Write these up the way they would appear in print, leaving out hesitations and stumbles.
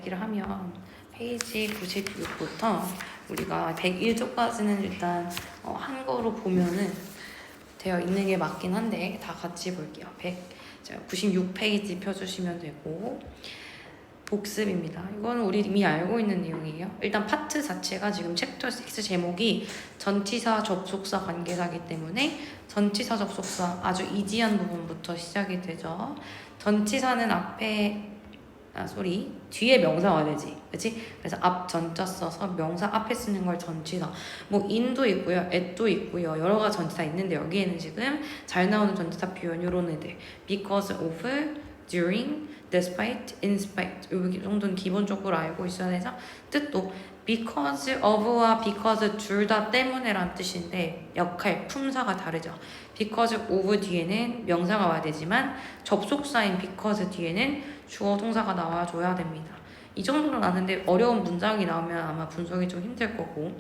얘기를 하면 페이지 96부터 우리가 101조까지는 일단 한거로 보면은 되어 있는 게 맞긴 한데 다 같이 볼게요. 96페이지 펴주시면 되고 복습입니다. 이건 우리 이미 알고 있는 내용이에요. 일단 파트 자체가 지금 챕터 6 제목이 전치사 접속사 관계사이기 때문에 전치사 접속사 아주 이지한 부분부터 시작이 되죠. 전치사는 뒤에 명사 와야 되지, 그치? 그래서 앞 전자 써서 명사 앞에 쓰는 걸 전치사. 뭐 in도 있고요, at도 있고요, 여러 가지 전치사 있는데 여기에는 지금 잘 나오는 전치사 표현 요런 애들, because of, during, despite, in spite 이 정도는 기본적으로 알고 있어야 되죠. 뜻도 because of와 because 둘 다 때문에란 뜻인데 역할, 품사가 다르죠. because of 뒤에는 명사가 와야 되지만 접속사인 because 뒤에는 주어 동사가 나와줘야 됩니다. 이 정도는 아는데 어려운 문장이 나오면 아마 분석이 좀 힘들 거고,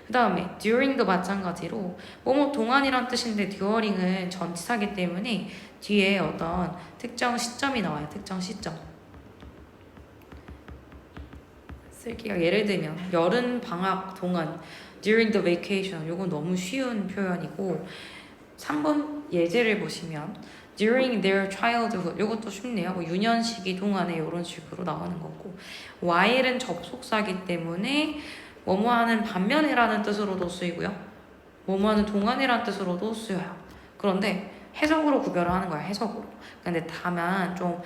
그 다음에 during도 마찬가지로 뭐뭐 동안이란 뜻인데 during은 전치사기 때문에 뒤에 어떤 특정 시점이 나와요. 특정 시점 쓸게요. 예를 들면 여름 방학 동안 during the vacation, 요건 너무 쉬운 표현이고, 3번 예제를 보시면 during their childhood, 요것도 쉽네요. 뭐 유년시기 동안에 이런 식으로 나오는 거고, while은 접속사기 때문에 뭐뭐하는 반면이라는 뜻으로도 쓰이고요, 뭐뭐하는 동안이라는 뜻으로도 쓰여요. 그런데 해석으로 구별을 하는 거야. 해석으로. 근데 다만 좀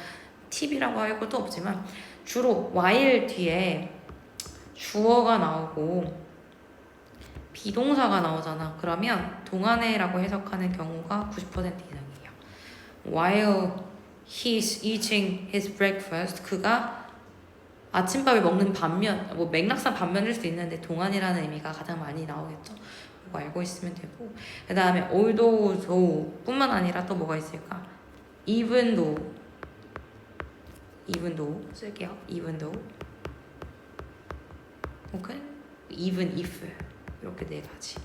팁이라고 할 것도 없지만 주로 while 뒤에 주어가 나오고 비동사가 나오잖아. 그러면 동안에라고 해석하는 경우가 90% 이상이에요. While he's eating his breakfast, 그가 아침밥을 먹는 반면, 뭐 맥락상 반면일 수도 있는데 동안이라는 의미가 가장 많이 나오겠죠. 그거 알고 있으면 되고, 그 다음에 although, though 뿐만 아니라 또 뭐가 있을까? even though 쓸게요. even though 혹은 even if, 이렇게 네 가지.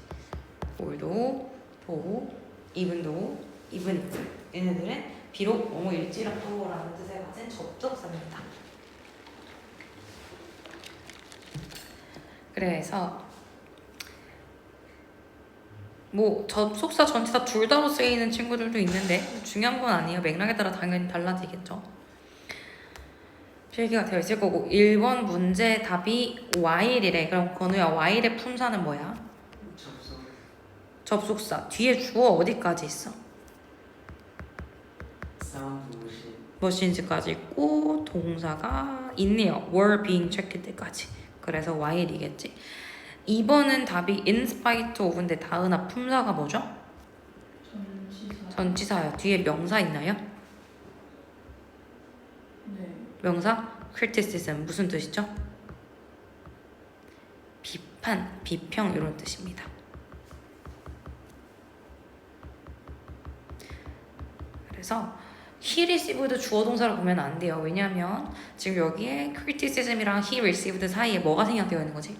although, though, even though, even if, 얘네들은 비록 뭐뭐일지라도라는 뜻을 가진 접속사입니다. 그래서 뭐 접속사, 전치사 둘 다로 쓰이는 친구들도 있는데 중요한 건 아니에요. 맥락에 따라 당연히 달라지겠죠. 필기가 되어 있을 거고, 1번 문제 답이 while이래. 그럼 건우야, while의 품사는 뭐야? 접속사. 뒤에 주어 어디까지 있어? 사운드 머신즈까지 있고 동사가 있네요. were being checked 때까지. 그래서 while이겠지. 2번은 답이 in spite of인데 다은아 품사가 뭐죠? 전치사요. 뒤에 명사 있나요? 네. 명사? criticism 무슨 뜻이죠? 비판, 비평 이런 뜻입니다. 그래서 he received 주어 동사를 보면 안 돼요. 왜냐하면 지금 여기에 criticism이랑 he received 사이에 뭐가 생략되어 있는 거지?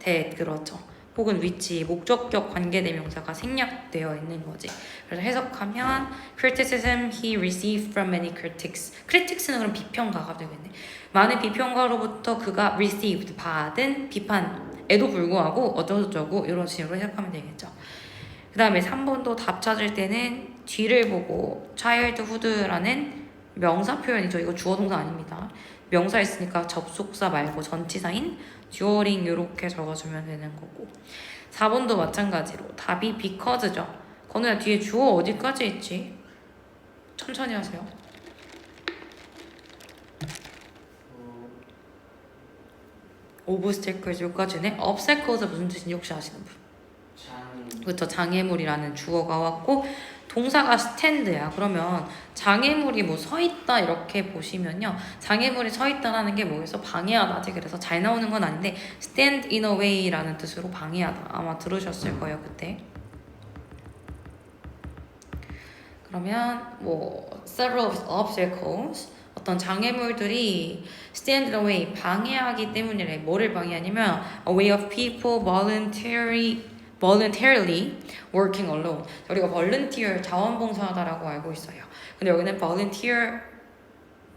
that, 그렇죠. 혹은 which, 목적격 관계대명사가 생략되어 있는 거지. 그래서 해석하면 criticism he received from many critics. critics는 그럼 비평가가 되겠네. 많은 비평가로부터 그가 received, 받은 비판에도 불구하고 어쩌고저쩌고 이런 식으로 해석하면 되겠죠. 그 다음에 3번도 답 찾을 때는 뒤를 보고 childhood라는 명사 표현이죠. 이거 주어 동사 아닙니다. 명사 있으니까 접속사 말고 전치사인 during 이렇게 적어주면 되는 거고, 4번도 마찬가지로 답이 because죠. 건우야, 뒤에 주어 어디까지 있지? 천천히 하세요. obstacles 여기까지네. obstacles 무슨 뜻인지 혹시 아시는 분? 그렇죠. 장애물이라는 주어가 왔고 동사가 stand야. 그러면 장애물이 뭐 서있다 이렇게 보시면요, 장애물이 서있다라는 게 뭐겠어? 방해하다지. 그래서 잘 나오는 건 아닌데 stand in a way라는 뜻으로 방해하다, 아마 들으셨을 거예요 그때. 그러면 뭐 several obstacles, 어떤 장애물들이 stand in the way, 방해하기 때문이래. 뭐를 방해하냐면 a way of people voluntarily working alone. 우리가 volunteer, 자원봉사하다라고 알고 있어요. 근데 여기는 voluntarily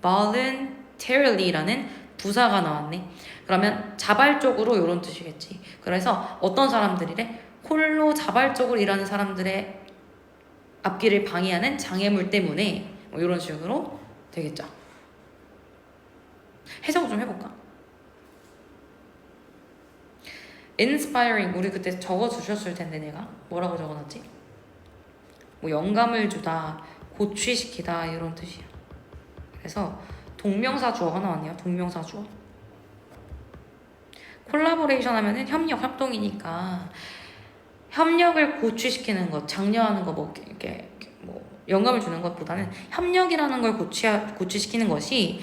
voluntary라는 부사가 나왔네. 그러면 자발적으로 이런 뜻이겠지. 그래서 어떤 사람들이래? 홀로 자발적으로 일하는 사람들의 앞길을 방해하는 장애물 때문에 뭐 이런 식으로 되겠죠. 해석 좀 해볼까? inspiring 우리 그때 적어주셨을 텐데 내가 뭐라고 적어놨지? 뭐 영감을 주다, 고취시키다 이런 뜻이야. 그래서 동명사 주어가 나왔네요. 동명사 주어. 콜라보레이션 하면은 협력, 협동이니까 협력을 고취시키는 것, 장려하는 거 뭐 이렇게 뭐 영감을 주는 것보다는 협력이라는 걸 고취시키는 것이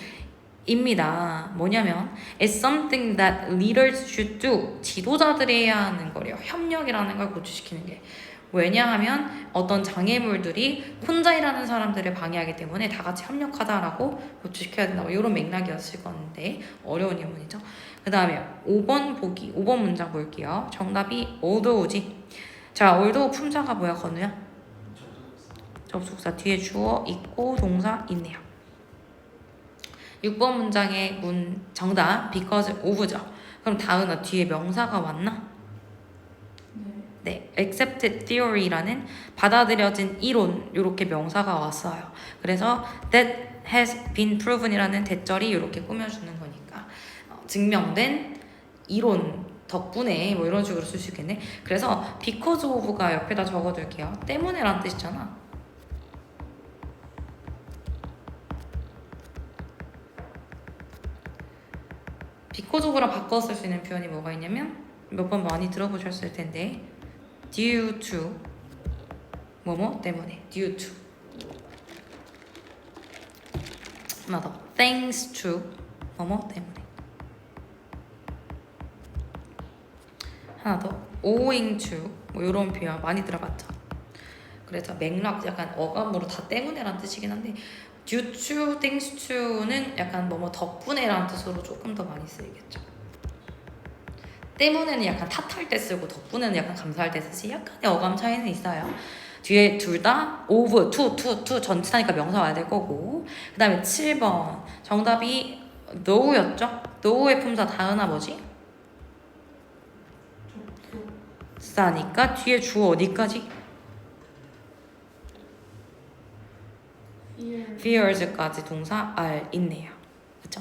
입니다. 뭐냐면 it's something that leaders should do. 지도자들이 해야 하는 거래요. 협력이라는 걸 고취시키는 게. 왜냐하면 어떤 장애물들이 혼자 일하는 사람들을 방해하기 때문에 다 같이 협력하다라고 고취시켜야 된다. 뭐 이런 맥락이었을 건데 어려운 예문이죠. 그 다음에 5번 보기. 5번 문장 볼게요. 정답이 although지. 자, although 품사가 뭐야, 건우야? 접속사 뒤에 주어 있고 동사 있네요. 6번 문장의 정답 because of죠. 그럼 다은아 뒤에 명사가 왔나? 네, accepted theory라는 받아들여진 이론 이렇게 명사가 왔어요. 그래서 that has been proven이라는 대절이 이렇게 꾸며주는 거니까 증명된 이론 덕분에 뭐 이런 식으로 쓸 수 있겠네. 그래서 because of가 옆에다 적어둘게요. 때문에란 뜻이잖아. because of랑 바꿔 쓸 수 있는 표현이 뭐가 있냐면 몇 번 많이 들어보셨을 텐데 due to 뭐뭐 때문에 due to 하나 더 thanks to 뭐뭐 때문에 하나 더 owing to 뭐 이런 표현 많이 들어봤죠. 그래서 맥락 약간 어감으로 다 때문에란 뜻이긴 한데 due to, thanks to는 약간 뭐뭐 덕분에라는 뜻으로 조금 더 많이 쓰이겠죠. 때문에는 약간 탓할 때 쓰고 덕분에는 약간 감사할 때 쓰지 약간의 어감 차이는 있어요. 뒤에 둘 다 over, to 전치사니까 명사 와야 될 거고 그 다음에 7번 정답이 know였죠? know의 품사 다은아 뭐지? 싸니까 뒤에 주어 어디까지? fears까지 동사 are 있네요. 그쵸?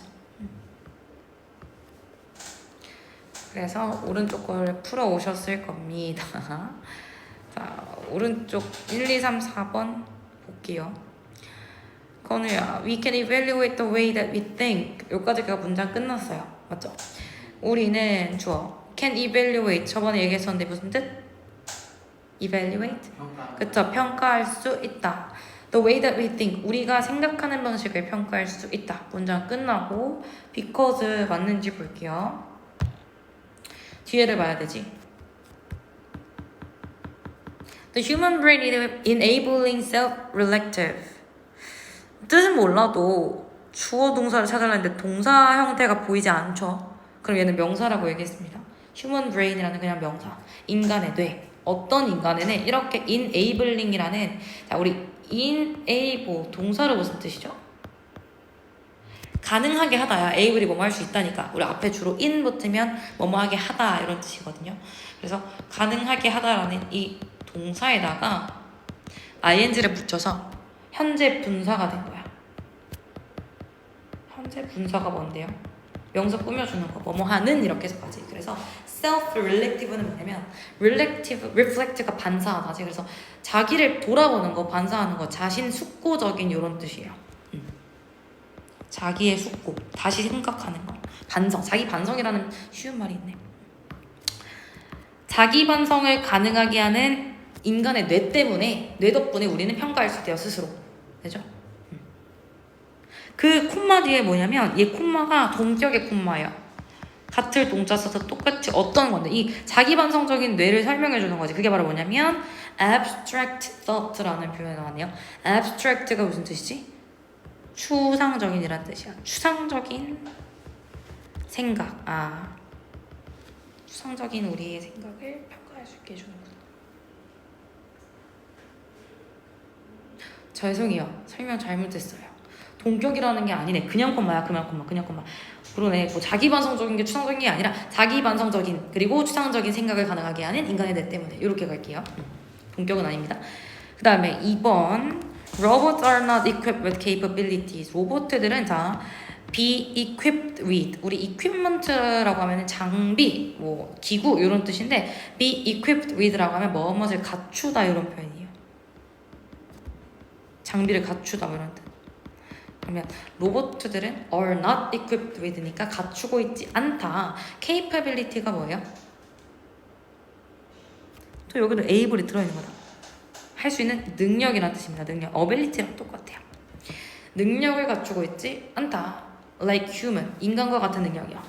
그래서 오른쪽 걸 풀어 오셨을 겁니다. 자, 오른쪽 1, 2, 3, 4번 볼게요. 건우야, we can evaluate the way that we think. 여기까지가 문장 끝났어요. 맞죠? 우리는 주어 can evaluate 저번에 얘기했었는데 무슨 뜻? evaluate? 그쵸, 평가할 수 있다. The way that we think 우리가 생각하는 방식을 평가할 수 있다. 문장 끝나고 because 맞는지 볼게요. 뒤에를 봐야 되지. The human brain is enabling self-reflective. 뜻은 몰라도 주어 동사를 찾아내는데 동사 형태가 보이지 않죠. 그럼 얘는 명사라고 얘기했습니다. human brain이라는 그냥 명사. 인간의 뇌. 어떤 인간의 뇌? 이렇게 enabling이라는 자 우리 enable 동사로 무슨 뜻이죠? 가능하게 하다야. able이 뭐뭐 할 수 있다니까. 우리 앞에 주로 in 붙으면 뭐뭐 하게 하다 이런 뜻이거든요. 그래서 가능하게 하다라는 이 동사에다가 ing를 붙여서 현재 분사가 된 거야. 현재 분사가 뭔데요? 명사 꾸며주는 거, 뭐뭐 하는 이렇게 해서까지. 그래서 self-reflective는 뭐냐면 reflect가 반사하다지. 그래서 자기를 돌아보는 거, 반사하는 거, 자신 숙고적인 이런 뜻이에요. 자기의 숙고, 다시 생각하는 거, 반성. 자기 반성이라는 쉬운 말이 있네. 자기 반성을 가능하게 하는 인간의 뇌 때문에, 뇌 덕분에 우리는 평가할 수 있대요, 스스로. 되죠? 그 콤마 뒤에 뭐냐면 얘 콤마가 동격의 콤마예요. 같을 동자 써서 똑같이 어떤 건데 이 자기 반성적인 뇌를 설명해 주는 거지. 그게 바로 뭐냐면 abstract thought라는 표현이 나왔네요. abstract가 무슨 뜻이지? 추상적인이란 뜻이야. 추상적인 생각. 추상적인 우리의 생각을 평가할 수 있게 해주는구나. 죄송해요. 설명 잘못했어요. 동격이라는 게 아니네. 그냥 콤마야. 그냥 콤마. 그러네. 뭐 자기 반성적인 게 추상적인 게 아니라 자기 반성적인 그리고 추상적인 생각을 가능하게 하는 인간의 뇌 때문에 이렇게 갈게요. 본격은 아닙니다. 그 다음에 2번 Robots are not equipped with capabilities. 로봇들은 자 be equipped with 우리 equipment라고 하면 장비, 뭐 기구 이런 뜻인데 be equipped with라고 하면 무엇을 갖추다 이런 표현이에요. 장비를 갖추다 뭐 이런 뜻. 그러면 로봇들은 are not equipped with니까 갖추고 있지 않다. capability가 뭐예요? 또 여기도 able이 들어있는 거다. 할 수 있는 능력이라는 뜻입니다. 능력, ability랑 똑같아요. 능력을 갖추고 있지 않다. Like human, 인간과 같은 능력이야.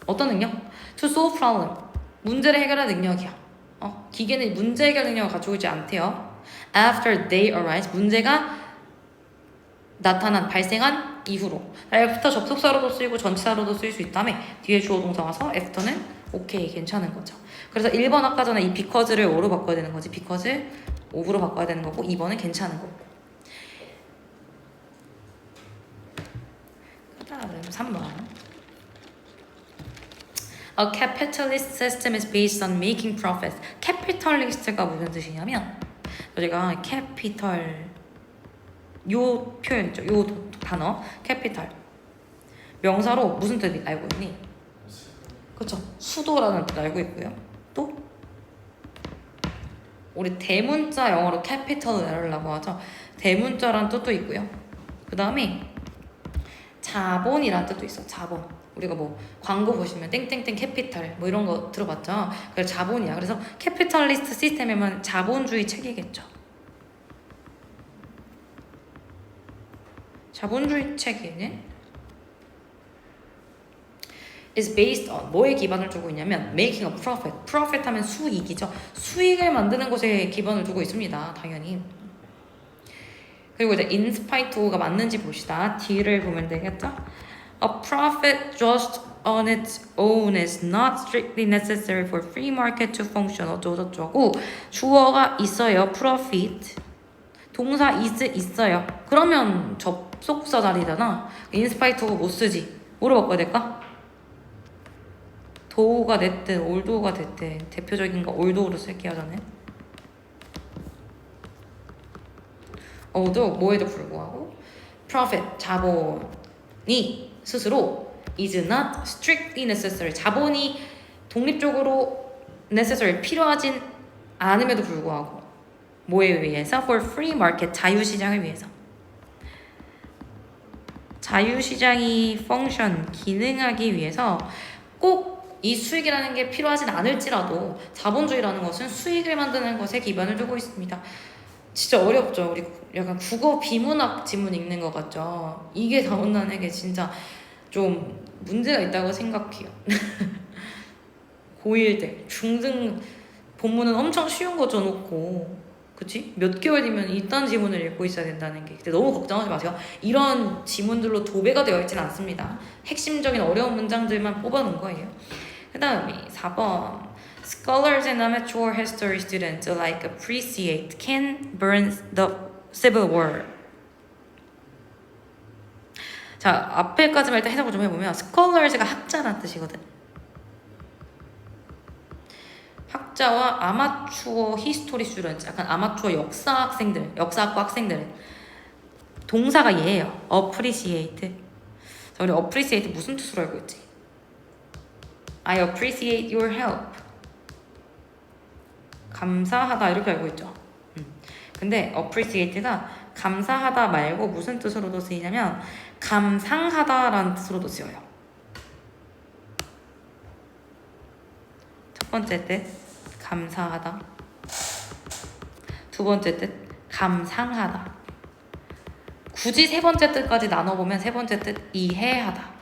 어떤 능력? To solve problem, 문제를 해결할 능력이야. 기계는 문제 해결 능력을 갖추고 있지 않대요. After they arise, 문제가 나타난, 발생한 이후로. after 접속사로도 쓰이고 전치사로도 쓰일 수 있다며 뒤에 주어 동사 와서 after는 오케이, 괜찮은 거죠. 그래서 1번 아까 전에 이 because를 o로 바꿔야 되는 거지. because를 of로 바꿔야 되는 거고 2번은 괜찮은 거고. 그 다음에 3번 A capitalist system is based on making profits. capitalist가 무슨 뜻이냐면 우리가 capital 요 표현 있죠. 요 단어 capital 명사로 무슨 뜻 알고 있니? 그렇죠. 수도라는 뜻 알고 있고요. 또 우리 대문자 영어로 capital이라고 하죠. 대문자라는 뜻도 있고요. 그 다음에 자본이라는 뜻도 있어. 자본. 우리가 뭐 광고 보시면 땡땡땡 캐피탈 뭐 이런 거 들어봤죠. 그래서 자본이야. 그래서 캐피탈리스트 시스템이면 자본주의 체계겠죠. 자본주의 체계는 is based on 뭐에 기반을 두고 있냐면 making a profit. profit 하면 수익이죠. 수익을 만드는 것에 기반을 두고 있습니다. 당연히. 그리고 이제 in spite of가 맞는지 봅시다. D를 보면 되겠죠? A profit just on its own is not strictly necessary for free market to function. 어쩌고저쩌고 주어가 있어요. profit. 동사 is 있어요. 그러면 접속사 자리잖아. in spite of 못 쓰지. 뭐로 바꿔야 될까? 도우가 됐든 올도우가 됐든 대표적인 거 올도우로 쓸게요. 저는 도 뭐에도 불구하고 profit 자본이 스스로 is not strictly necessary 자본이 독립적으로 necessary 필요하진 않음에도 불구하고 뭐에 의해서 for free market 자유시장을 위해서 자유시장이 function 기능하기 위해서 꼭 이 수익이라는 게 필요하진 않을지라도 자본주의라는 것은 수익을 만드는 것에 기반을 두고 있습니다. 진짜 어렵죠. 우리 약간 국어 비문학 지문 읽는 것 같죠. 이게 자본라는 게 진짜 좀 문제가 있다고 생각해요. 고1 때 중등 본문은 엄청 쉬운 거 줘놓고 그치? 몇 개월 뒤면 이딴 지문을 읽고 있어야 된다는 게 근데 너무 걱정하지 마세요. 이런 지문들로 도배가 되어 있지는 않습니다. 핵심적인 어려운 문장들만 뽑아놓은 거예요. 그 다음에 4번 Scholars and amateur history students alike appreciate Ken Burns' The Civil War. 자, 앞에까지만 일단 해석을 좀 해보면 scholars가 학자라는 뜻이거든. 학자와 아마추어 히스토리 스튜던트, 약간 아마추어 역사 학생들, 역사학과 학생들은 동사가 얘예요. appreciate. 자, 우리 appreciate 무슨 뜻으로 알고 있지? I appreciate your help. 감사하다 이렇게 알고 있죠. 근데 appreciate가 감사하다 말고 무슨 뜻으로도 쓰이냐면 감상하다라는 뜻으로도 쓰여요. 첫 번째 뜻 감사하다. 두 번째 뜻 감상하다. 굳이 세 번째 뜻까지 나눠보면 세 번째 뜻 이해하다.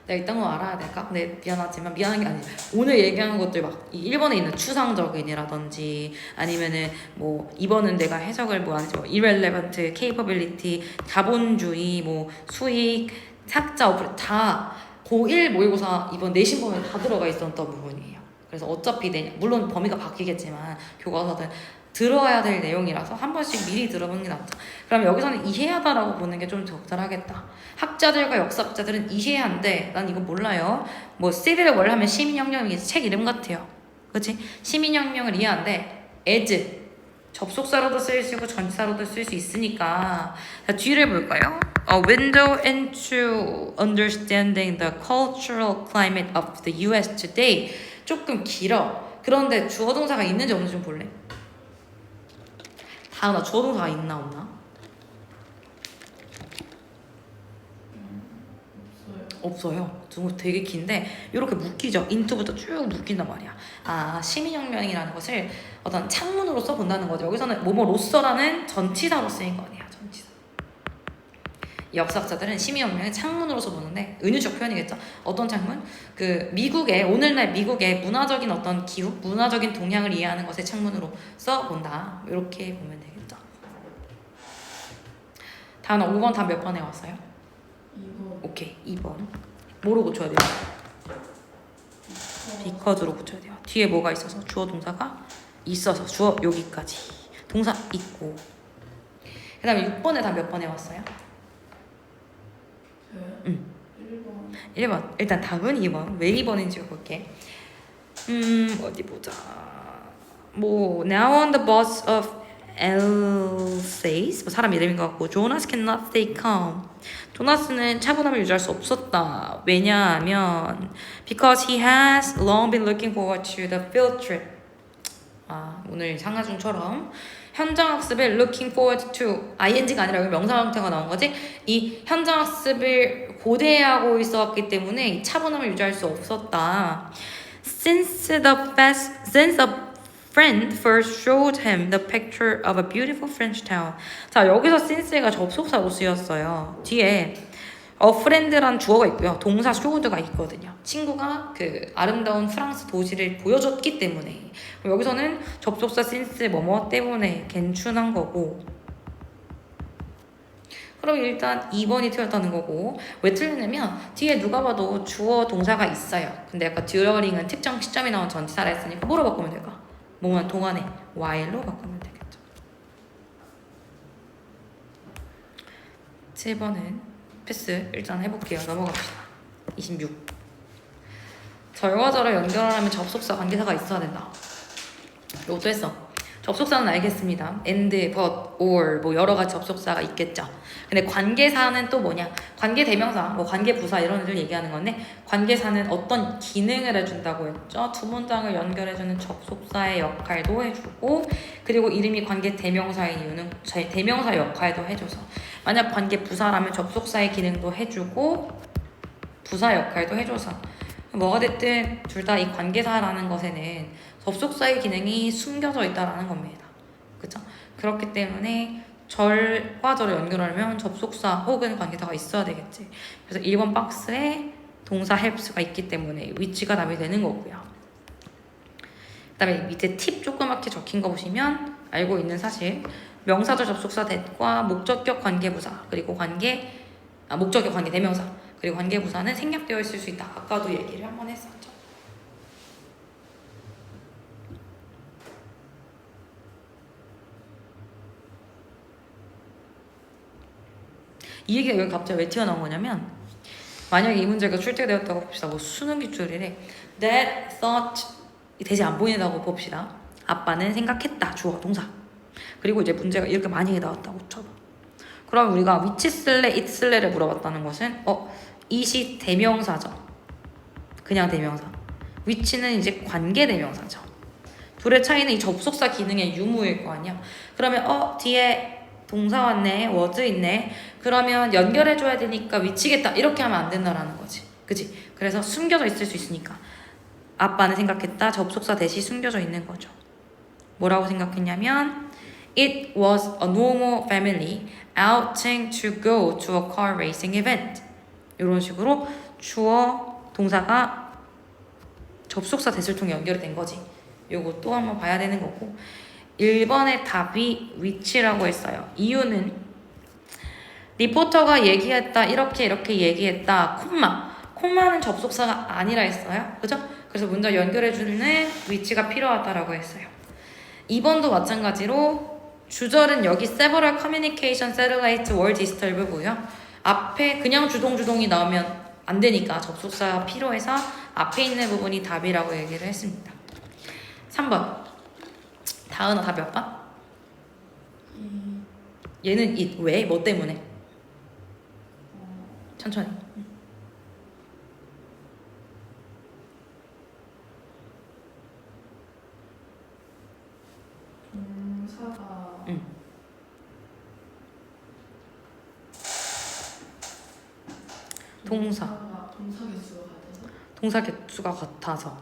내가 이딴 거 알아야 될까? 근데 미안하지만 미안한 게 아니지. 오늘 얘기하는 것들 막 1번에 있는 추상적인이라든지 아니면은 뭐 2번은 내가 해석을 뭐 하는지 뭐 irrelevant, capability, 자본주의, 뭐 수익, 삭자, 어플 다 고1 모의고사 이번 내신 범위에 다 들어가 있었던 부분이에요. 그래서 어차피 물론 범위가 바뀌겠지만 교과서든 들어야 될 내용이라서 한 번씩 미리 들어보는 게 낫죠. 그럼 여기서는 이해하다라고 보는 게 좀 적절하겠다. 학자들과 역사학자들은 이해한데 난 이거 몰라요. 뭐 시빌 월 하면 시민혁명이 책 이름 같아요. 그렇지? 시민혁명을 이해한데 as 접속사로도 쓸 수 있고 전치사로도 쓸 수 있으니까. 자, 뒤를 볼까요? A window into understanding the cultural climate of the US today. 조금 길어. 그런데 주어 동사가 있는지 없는지 좀 볼래? 다은아, 주어 동사가 있나 없나? 없어요. 되게 긴데 이렇게 묶이죠. into부터 쭉 묶인단 말이야. 아, 시민혁명이라는 것을 어떤 창문으로 써본다는 거죠. 여기서는 뭐뭐로서라는 전치사로 쓰인 거 아니야. 전치사. 역사학자들은 시민혁명을 창문으로 써보는데 은유적 표현이겠죠. 어떤 창문? 그 미국의 오늘날 미국의 문화적인 어떤 기후, 문화적인 동향을 이해하는 것을 창문으로 써본다. 이렇게 보면 되겠죠. 다음은 5번 답 몇 번에 왔어요? 2번. 오케이, 2번. 뭐로 고쳐야 돼요? because로 고쳐야 돼요. 뒤에 뭐가 있어서? 주어 동사가 있어서 주어 여기까지. 동사 있고. 그 다음에 6번에 답 몇 번에 왔어요? 저요? 1번. 1번. 일단 답은 2번. 왜 2번인지 볼게. 어디 보자. 뭐 now on the bus of Alsace, 뭐 사람 이름인 것 같고 Jonas cannot stay calm. 조나스는 차분함을 유지할 수 없었다. 왜냐하면 because he has long been looking forward to the field trip. 아, 오늘 상하중처럼 현장 학습을 looking forward to ing가 아니라 여기 명사 형태가 나온 거지. 이 현장 학습을 고대하고 있었기 때문에 이 차분함을 유지할 수 없었다. Since a friend first showed him the picture of a beautiful French town. 자, 여기서 since가 접속사로 쓰였어요. 뒤에 a friend란 주어가 있고요. 동사 showed가 있거든요. 친구가 그 아름다운 프랑스 도시를 보여줬기 때문에. 여기서는 접속사 since 뭐뭐 때문에 괜춘한 거고. 그럼 일단 2번이 틀렸다는 거고. 왜 틀렸냐면 뒤에 누가 봐도 주어 동사가 있어요. 근데 아까 during은 특정 시점이 나온 전치사라 했으니까 뭐로 바꾸면 될까? 뭐만 동안에 while로 바꾸면 되겠죠. 7번은 패스 일단 해볼게요. 넘어갑시다. 26. 절과 절을 연결하려면 접속사 관계사가 있어야 된다. 이것도 했어. 접속사는 알겠습니다. and, but, or 뭐 여러 가지 접속사가 있겠죠. 근데 관계사는 또 뭐냐? 관계대명사, 뭐 관계부사 이런 애들 얘기하는 건데 관계사는 어떤 기능을 해준다고 했죠. 두 문장을 연결해주는 접속사의 역할도 해주고 그리고 이름이 관계대명사인 이유는 대명사 역할도 해줘서 만약 관계부사라면 접속사의 기능도 해주고 부사 역할도 해줘서 뭐가 됐든 둘 다 이 관계사라는 것에는 접속사의 기능이 숨겨져 있다라는 겁니다. 그쵸? 그렇기 때문에 절과 절을 연결하려면 접속사 혹은 관계사가 있어야 되겠지. 그래서 1번 박스에 동사 helps가 있기 때문에 위치가 답이 되는 거고요. 그 다음에 밑에 팁 조그맣게 적힌 거 보시면 알고 있는 사실 명사절 접속사 that과 목적격 관계부사 그리고 목적격 관계 대명사 그리고 관계부사는 생략되어 있을 수 있다. 아까도 얘기를 한번 했었죠. 이 얘기가 여기 갑자기 왜 튀어나온 거냐면 만약에 이 문제가 출제되었다고 봅시다. 뭐 수능 기출이래. That thought 대신 안 보인다고 봅시다. 아빠는 생각했다. 주어 동사. 그리고 이제 문제가 이렇게 만약에 나왔다고 쳐봐. 그럼 우리가 which 쓸래, it 쓸래를 물어봤다는 것은 it이 대명사죠. 그냥 대명사. which는 이제 관계 대명사죠. 둘의 차이는 이 접속사 기능의 유무일 거 아니야. 그러면 뒤에 동사 왔네, was 있네. 그러면 연결해줘야 되니까 위치겠다. 이렇게 하면 안 된다라는 거지. 그치? 그래서 숨겨져 있을 수 있으니까. 아빠는 생각했다. 접속사 대시 숨겨져 있는 거죠. 뭐라고 생각했냐면 It was a normal family outing to go to a car racing event. 이런 식으로 주어, 동사가 접속사 대시를 통해 연결이 된 거지. 요거 또 한번 봐야 되는 거고 1번의 답이 위치라고 했어요. 이유는 리포터가 얘기했다 이렇게 얘기했다 콤마는 접속사가 아니라 했어요. 그죠? 그래서 문장 연결해주는 위치가 필요하다라고 했어요. 2번도 마찬가지로 주절은 여기 several communication satellite were disturbed고요. 앞에 그냥 주동주동이 나오면 안 되니까 접속사가 필요해서 앞에 있는 부분이 답이라고 얘기를 했습니다. 3번. 다은아 답 몇 번? 얘는 it. 왜? 뭐 때문에? 천천히. 동사가 동사 개수가 같아서 동사 개수가 같아서.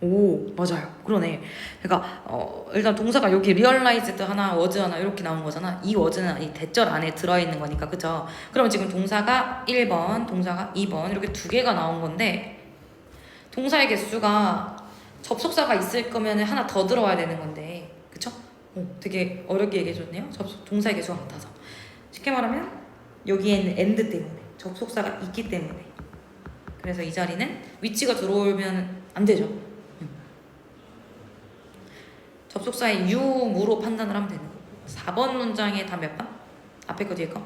오, 맞아요. 그러네. 그러니까 일단 동사가 여기 realized 하나, was 하나 이렇게 나온 거잖아. 이 was는 이 대절 안에 들어있는 거니까, 그죠? 그럼 지금 동사가 1번, 동사가 2번 이렇게 두 개가 나온 건데 동사의 개수가 접속사가 있을 거면 하나 더 들어와야 되는 건데, 그쵸? 되게 어렵게 얘기해줬네요. 동사의 개수가 같아서. 쉽게 말하면 여기에는 and 때문에, 접속사가 있기 때문에. 그래서 이 자리는 위치가 들어오면 안 되죠. 접속사의 유무로 판단을 하면 되는 거고. 4번 문장의 답 몇 번? 앞에 거 뒤에 거?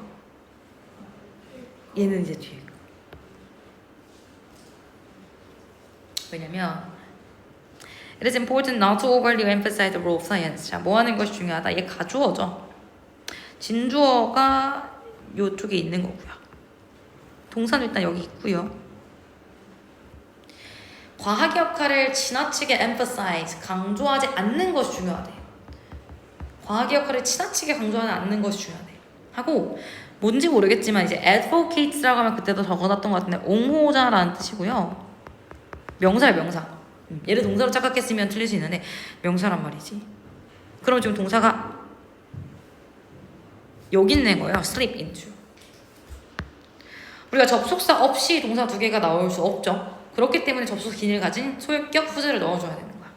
얘는 이제 뒤에 거. 왜냐면 It is important not to overly emphasize the role of science. 자, 뭐 하는 것이 중요하다? 얘 가주어죠. 진주어가 요쪽에 있는 거고요. 동사는 일단 여기 있고요. 과학 역할을 지나치게 emphasize, 강조하지 않는 것이 중요하대. 과학 역할을 지나치게 강조하지 않는 것이 중요하대. 하고 뭔지 모르겠지만 이제 advocates라고 하면 그때도 적어놨던 것 같은데 옹호자라는 뜻이고요. 명사야, 명사. 얘를 동사로 착각했으면 틀릴 수 있는데 명사란 말이지. 그럼 지금 동사가 여기 있는 거예요. slip into. 우리가 접속사 없이 동사 두 개가 나올 수 없죠. 그렇기 때문에 접속 기능을 가진 소유격 후제를 넣어줘야 되는 거야.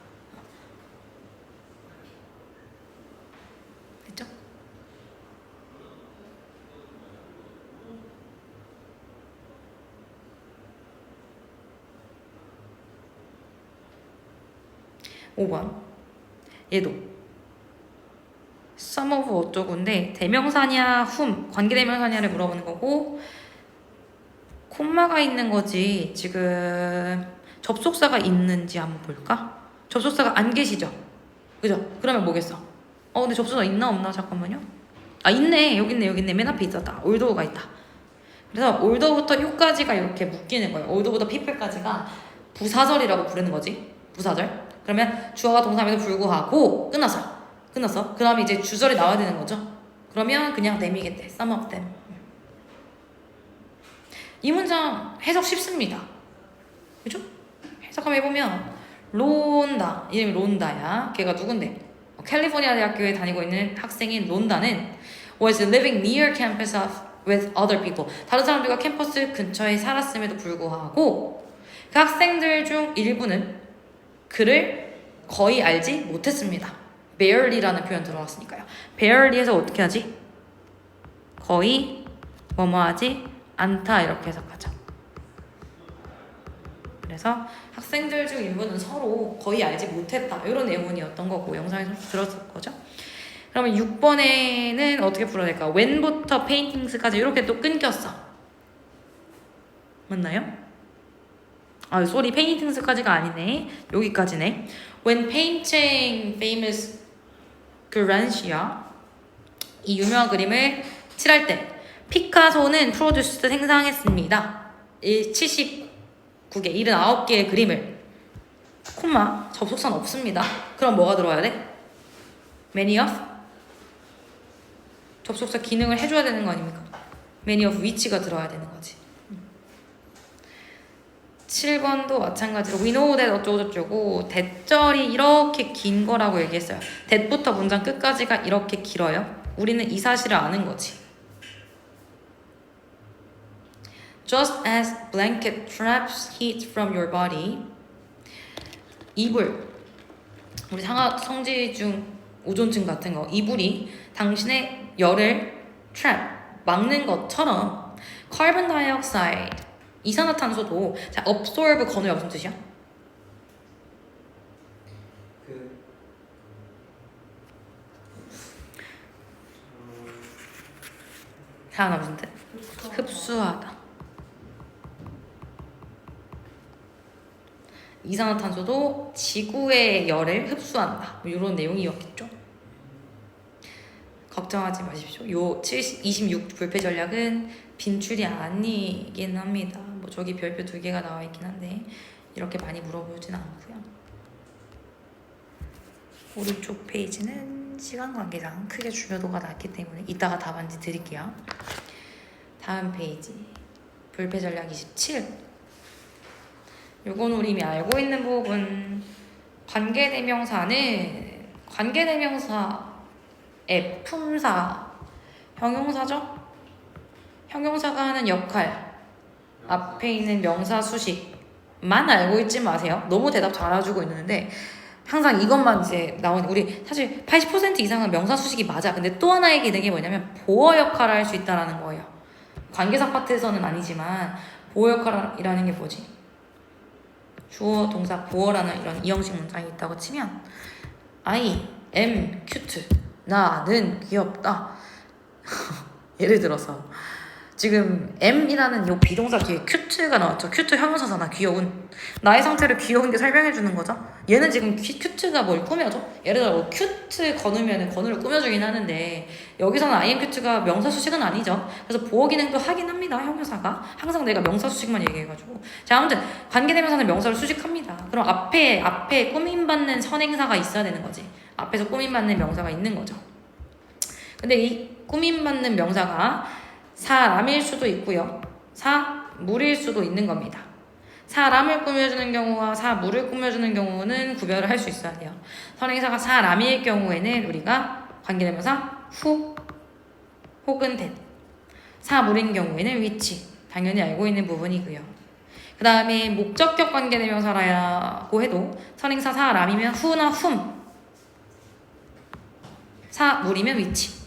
됐죠? (5번) 얘도 some of 어쩌고인데 대명사냐 관계대명사냐를 물어보는 거고 콤마가 있는 거지. 지금 접속사가 있는지 한번 볼까? 접속사가 안 계시죠? 그죠? 그러면 뭐겠어? 근데 접속사 있나 없나? 잠깐만요. 아, 있네. 여기 있네. 맨 앞에 있었다. 올도가 있다. 그래서 올도부터 요까지가 이렇게 묶이는 거예요. 올도부터 people까지가 부사절이라고 부르는 거지. 부사절. 그러면 주어가 동사임에도 불구하고 끝났어. 그 다음에 이제 주절이 나와야 되는 거죠. 그러면 그냥 them이겠대. some of them. 이 문장 해석 쉽습니다. 그죠? 해석 한번 해보면 론다, 이름이 론다야. 걔가 누군데? 캘리포니아 대학교에 다니고 있는 학생인 론다는 was living near campus with other people. 다른 사람들과 캠퍼스 근처에 살았음에도 불구하고 그 학생들 중 일부는 그를 거의 알지 못했습니다. barely라는 표현 들어왔으니까요. barely에서 어떻게 하지? 거의 뭐뭐하지 않다 이렇게 해석하죠. 그래서 학생들 중 일부는 서로 거의 알지 못했다 이런 내용이었던 거고 영상에서 들었을 거죠. 그러면 6번에는 어떻게 풀어야 될까? when부터 paintings까지 이렇게 또 끊겼어. 맞나요? 아, sorry, paintings까지가 아니네. 여기까지네. When painting famous Grancia, 이 유명한 그림을 칠할 때 피카소는 프로듀스 생산했습니다. 79개, 79개의 그림을 콤마, 접속사는 없습니다. 그럼 뭐가 들어와야 돼? many of? 접속사 기능을 해줘야 되는 거 아닙니까? many of which가 들어와야 되는 거지. 7번도 마찬가지로 we know that 어쩌고저쩌고 대절이 이렇게 긴 거라고 얘기했어요. that부터 문장 끝까지가 이렇게 길어요. 우리는 이 사실을 아는 거지. Just as blanket traps heat from your body. 이불, 우리 성지중 오존층 같은 거, 이불이 당신의 열을 trap, 막는 것처럼 carbon dioxide, 이산화탄소도. 자, absorb 건우야 무슨 뜻이야? 하나 무슨 뜻? 흡수하다. 이산화탄소도 지구의 열을 흡수한다. 뭐 이런 내용이었겠죠. 걱정하지 마십시오. 요 26 불패 전략은 빈출이 아니긴 합니다. 뭐 저기 별표 2개가 나와 있긴 한데 이렇게 많이 물어보진 않고요. 오른쪽 페이지는 시간 관계상 크게 중요도가 낮기 때문에 이따가 답안지 드릴게요. 다음 페이지 불패 전략 27. 요건 우리 이미 알고 있는 부분. 관계대명사는 관계대명사의 품사 형용사죠? 형용사가 하는 역할 앞에 있는 명사 수식만 알고 있지 마세요. 너무 대답 잘해주고 있는데 항상 이것만 이제 나오는 우리 사실 80% 이상은 명사 수식이 맞아. 근데 또 하나의 기능이 뭐냐면 보어 역할을 할 수 있다라는 거예요. 관계사 파트에서는 아니지만 보어 역할이라는 게 뭐지? 주어 동사 보어라는 이런 이형식 문장이 있다고 치면 I am cute. 나는 귀엽다. 예를 들어서 지금 am이라는 요 비동사 뒤에 cute가 나왔죠. cute 형용사잖아. 귀여운. 나의 상태를 귀여운 게 설명해주는 거죠. 얘는 지금 cute가 뭘 꾸며줘? 예를 들어 뭐 cute 건우면은 건우를 꾸며주긴 하는데 여기서는 I am cute가 명사 수식은 아니죠. 그래서 보어 기능도 하긴 합니다. 형용사가. 항상 내가 명사 수식만 얘기해가지고. 자, 아무튼 관계대명사는 명사를 수식합니다. 그럼 앞에 꾸밈받는 선행사가 있어야 되는 거지. 앞에서 꾸밈받는 명사가 있는 거죠. 근데 이 꾸밈받는 명사가 사람일 수도 있고요. 사물일 수도 있는 겁니다. 사람을 꾸며주는 경우와 사물을 꾸며주는 경우는 구별을 할 수 있어야 돼요. 선행사가 사람일 경우에는 우리가 관계대명사 후 혹은 that. 사물인 경우에는 which. 당연히 알고 있는 부분이고요. 그 다음에 목적격 관계대명사라고 해도 선행사 사람이면 who나 whom. 사물이면 which.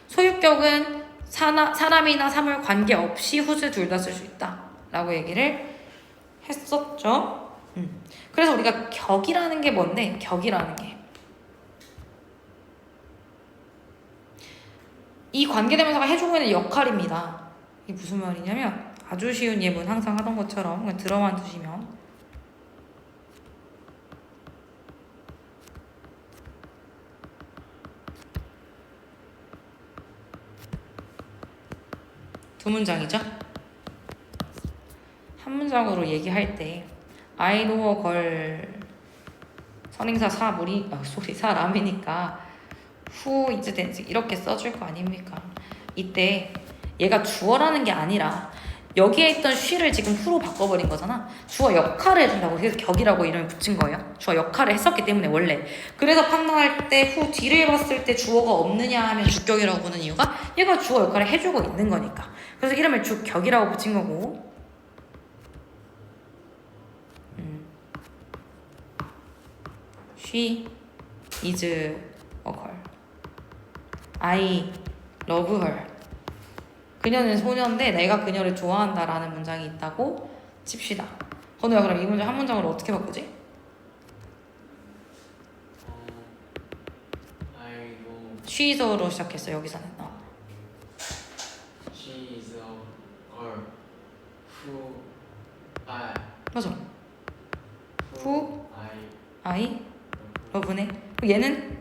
소유격은 사람이나 사물 관계없이 whose 둘 다 쓸 수 있다 라고 얘기를 했었죠. 그래서 우리가 격이라는 게 뭔데? 격이라는 게 이 관계대명사가 해주고 있는 역할입니다. 이게 무슨 말이냐면 아주 쉬운 예문 항상 하던 것처럼 그냥 들어만 두시면 두 문장이죠. 한 문장으로 얘기할 때 I know a girl 선행사 사람이니까 who is that 이렇게 써줄 거 아닙니까? 이때 얘가 주어라는 게 아니라 여기에 있던 she를 지금 who로 바꿔버린 거잖아. 주어 역할을 해준다고. 그래서 격이라고 이름을 붙인 거예요. 주어 역할을 했었기 때문에 원래. 그래서 판단할 때 who 뒤를 봤을 때 주어가 없느냐 하면 주격이라고 보는 이유가 얘가 주어 역할을 해주고 있는 거니까. 그래서 이름을 주격이라고 붙인 거고. She is a girl. I love her. 그녀는 소녀인데 내가 그녀를 좋아한다라는 문장이 있다고 칩시다. 건우야, 그럼 이 문장 한 문장으로 어떻게 바꾸지? She is로 시작했어. 여기서는 She is a girl who I 맞아. Who I love. love네. 얘는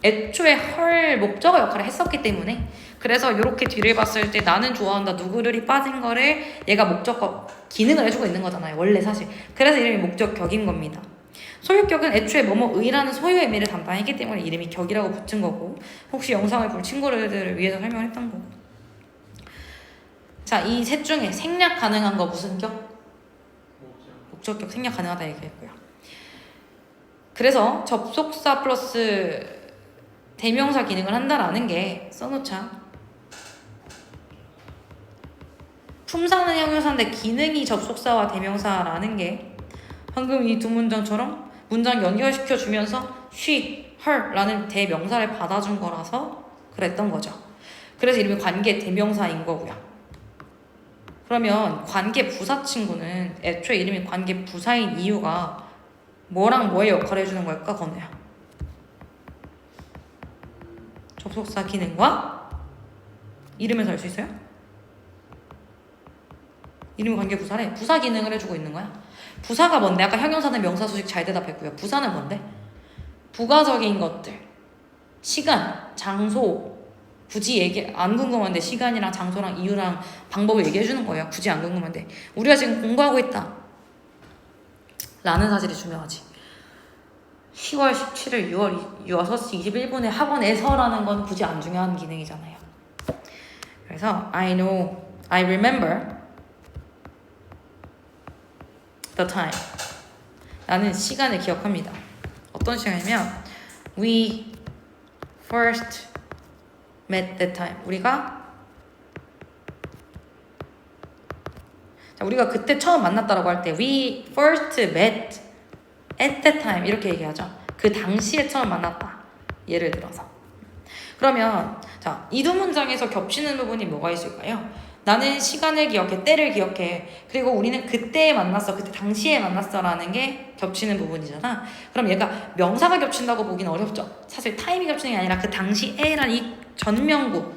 애초에 헐 목적어 역할을 했었기 때문에 그래서 이렇게 뒤를 봤을 때 나는 좋아한다 누구를이 빠진 거를 얘가 목적어 기능을 해주고 있는 거잖아요. 원래 사실. 그래서 이름이 목적격인 겁니다. 소유격은 애초에 뭐뭐의라는 소유의 의미를 담당했기 때문에 이름이 격이라고 붙은 거고 혹시 영상을 볼 친구들을 위해서 설명을 했던 거고. 자, 이 셋 중에 생략 가능한 거 무슨 격? 목적격 생략 가능하다 얘기했고요. 그래서 접속사 플러스 대명사 기능을 한다라는 게 써놓자. 품사는 형용사인데 기능이 접속사와 대명사라는 게 방금 이 두 문장처럼 문장 연결시켜 주면서 she, her 라는 대명사를 받아준 거라서 그랬던 거죠. 그래서 이름이 관계 대명사인 거고요. 그러면 관계 부사 친구는 애초에 이름이 관계 부사인 이유가 뭐랑 뭐의 역할을 해주는 걸까, 건우야? 접속사 기능과 이름에서 알 수 있어요? 이름이 관계 부사래. 부사 기능을 해주고 있는 거야. 부사가 뭔데? 아까 형용사는 명사 수식 잘 대답했고요. 부사는 뭔데? 부가적인 것들. 시간, 장소. 굳이 얘기 안 궁금한데 시간이랑 장소랑 이유랑 방법을 얘기해 주는 거예요. 굳이 안 궁금한데 우리가 지금 공부하고 있다 라는 사실이 중요하지. 10월 17일 6시 21분에 학원에서라는 건 굳이 안 중요한 기능이잖아요. 그래서 I remember the time. 나는 시간을 기억합니다. 어떤 시간이면 we first met that time. 우리가 그때 처음 만났다라고 할 때 we first met at that time 이렇게 얘기하죠. 그 당시에 처음 만났다. 예를 들어서. 그러면 자, 이 두 문장에서 겹치는 부분이 뭐가 있을까요? 나는 시간을 기억해, 때를 기억해. 그리고 우리는 그때 만났어, 그때 당시에 만났어라는 게 겹치는 부분이잖아. 그럼 얘가 명사가 겹친다고 보기는 어렵죠. 사실 타임이 겹치는 게 아니라 그 당시에란 이 전명구,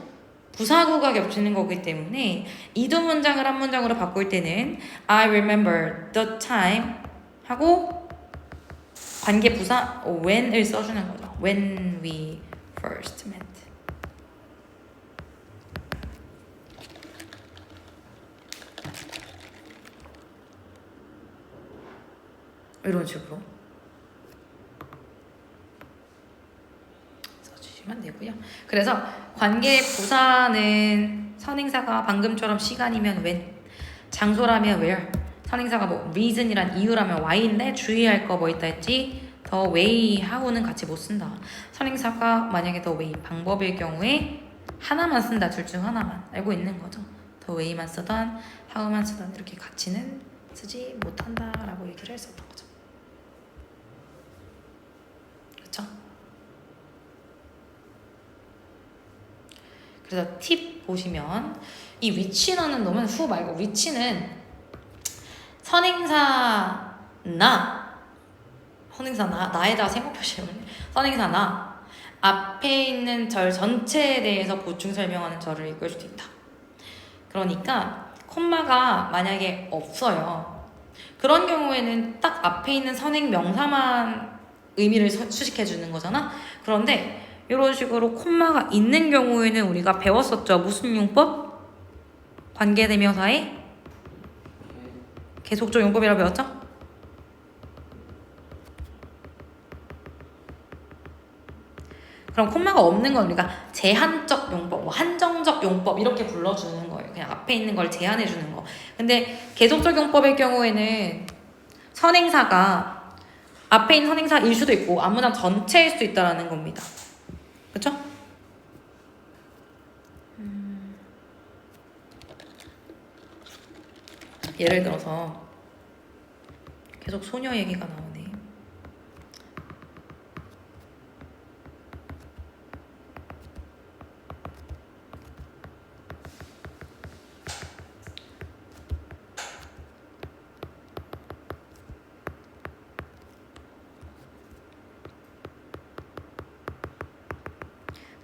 부사구가 겹치는 거기 때문에 이 두 문장을 한 문장으로 바꿀 때는 I remember the time 하고 관계 부사 when을 써주는 거죠. When we first met. 이런 식으로 써주시면 되고요. 그래서 관계 부사는 선행사가 방금처럼 시간이면 when, 장소라면 where, 선행사가 뭐 reason이란 이유라면 why인데 주의할 거 뭐 있다 했지? the way, how는 같이 못 쓴다. 선행사가 만약에 the way 방법일 경우에 하나만 쓴다. 둘 중 하나만 알고 있는 거죠. the way만 쓰던 how만 쓰던 이렇게 같이는 쓰지 못한다라고 얘기를 했었던 거죠. 그렇죠? 그래서 팁 보시면 이 위치라는 놈은 후 말고 위치는 선행사 나에다 세모 표시를 선행사 나 앞에 있는 절 전체에 대해서 보충 설명하는 절을 읽을 수도 있다. 그러니까 콤마가 만약에 없어요. 그런 경우에는 딱 앞에 있는 선행 명사만 의미를 수식해 주는 거잖아. 그런데 이런 식으로 콤마가 있는 경우에는 우리가 배웠었죠. 무슨 용법? 관계대명사의 계속적 용법이라고 배웠죠? 그럼 콤마가 없는 건 우리가 제한적 용법, 뭐 한정적 용법 이렇게 불러주는 거예요. 그냥 앞에 있는 걸 제한해 주는 거. 근데 계속적 용법의 경우에는 선행사가 앞에 있는 선행사일 수도 있고 아무나 전체일 수도 있다라는 겁니다. 그렇죠? 예를 들어서 계속 소녀 얘기가 나오네.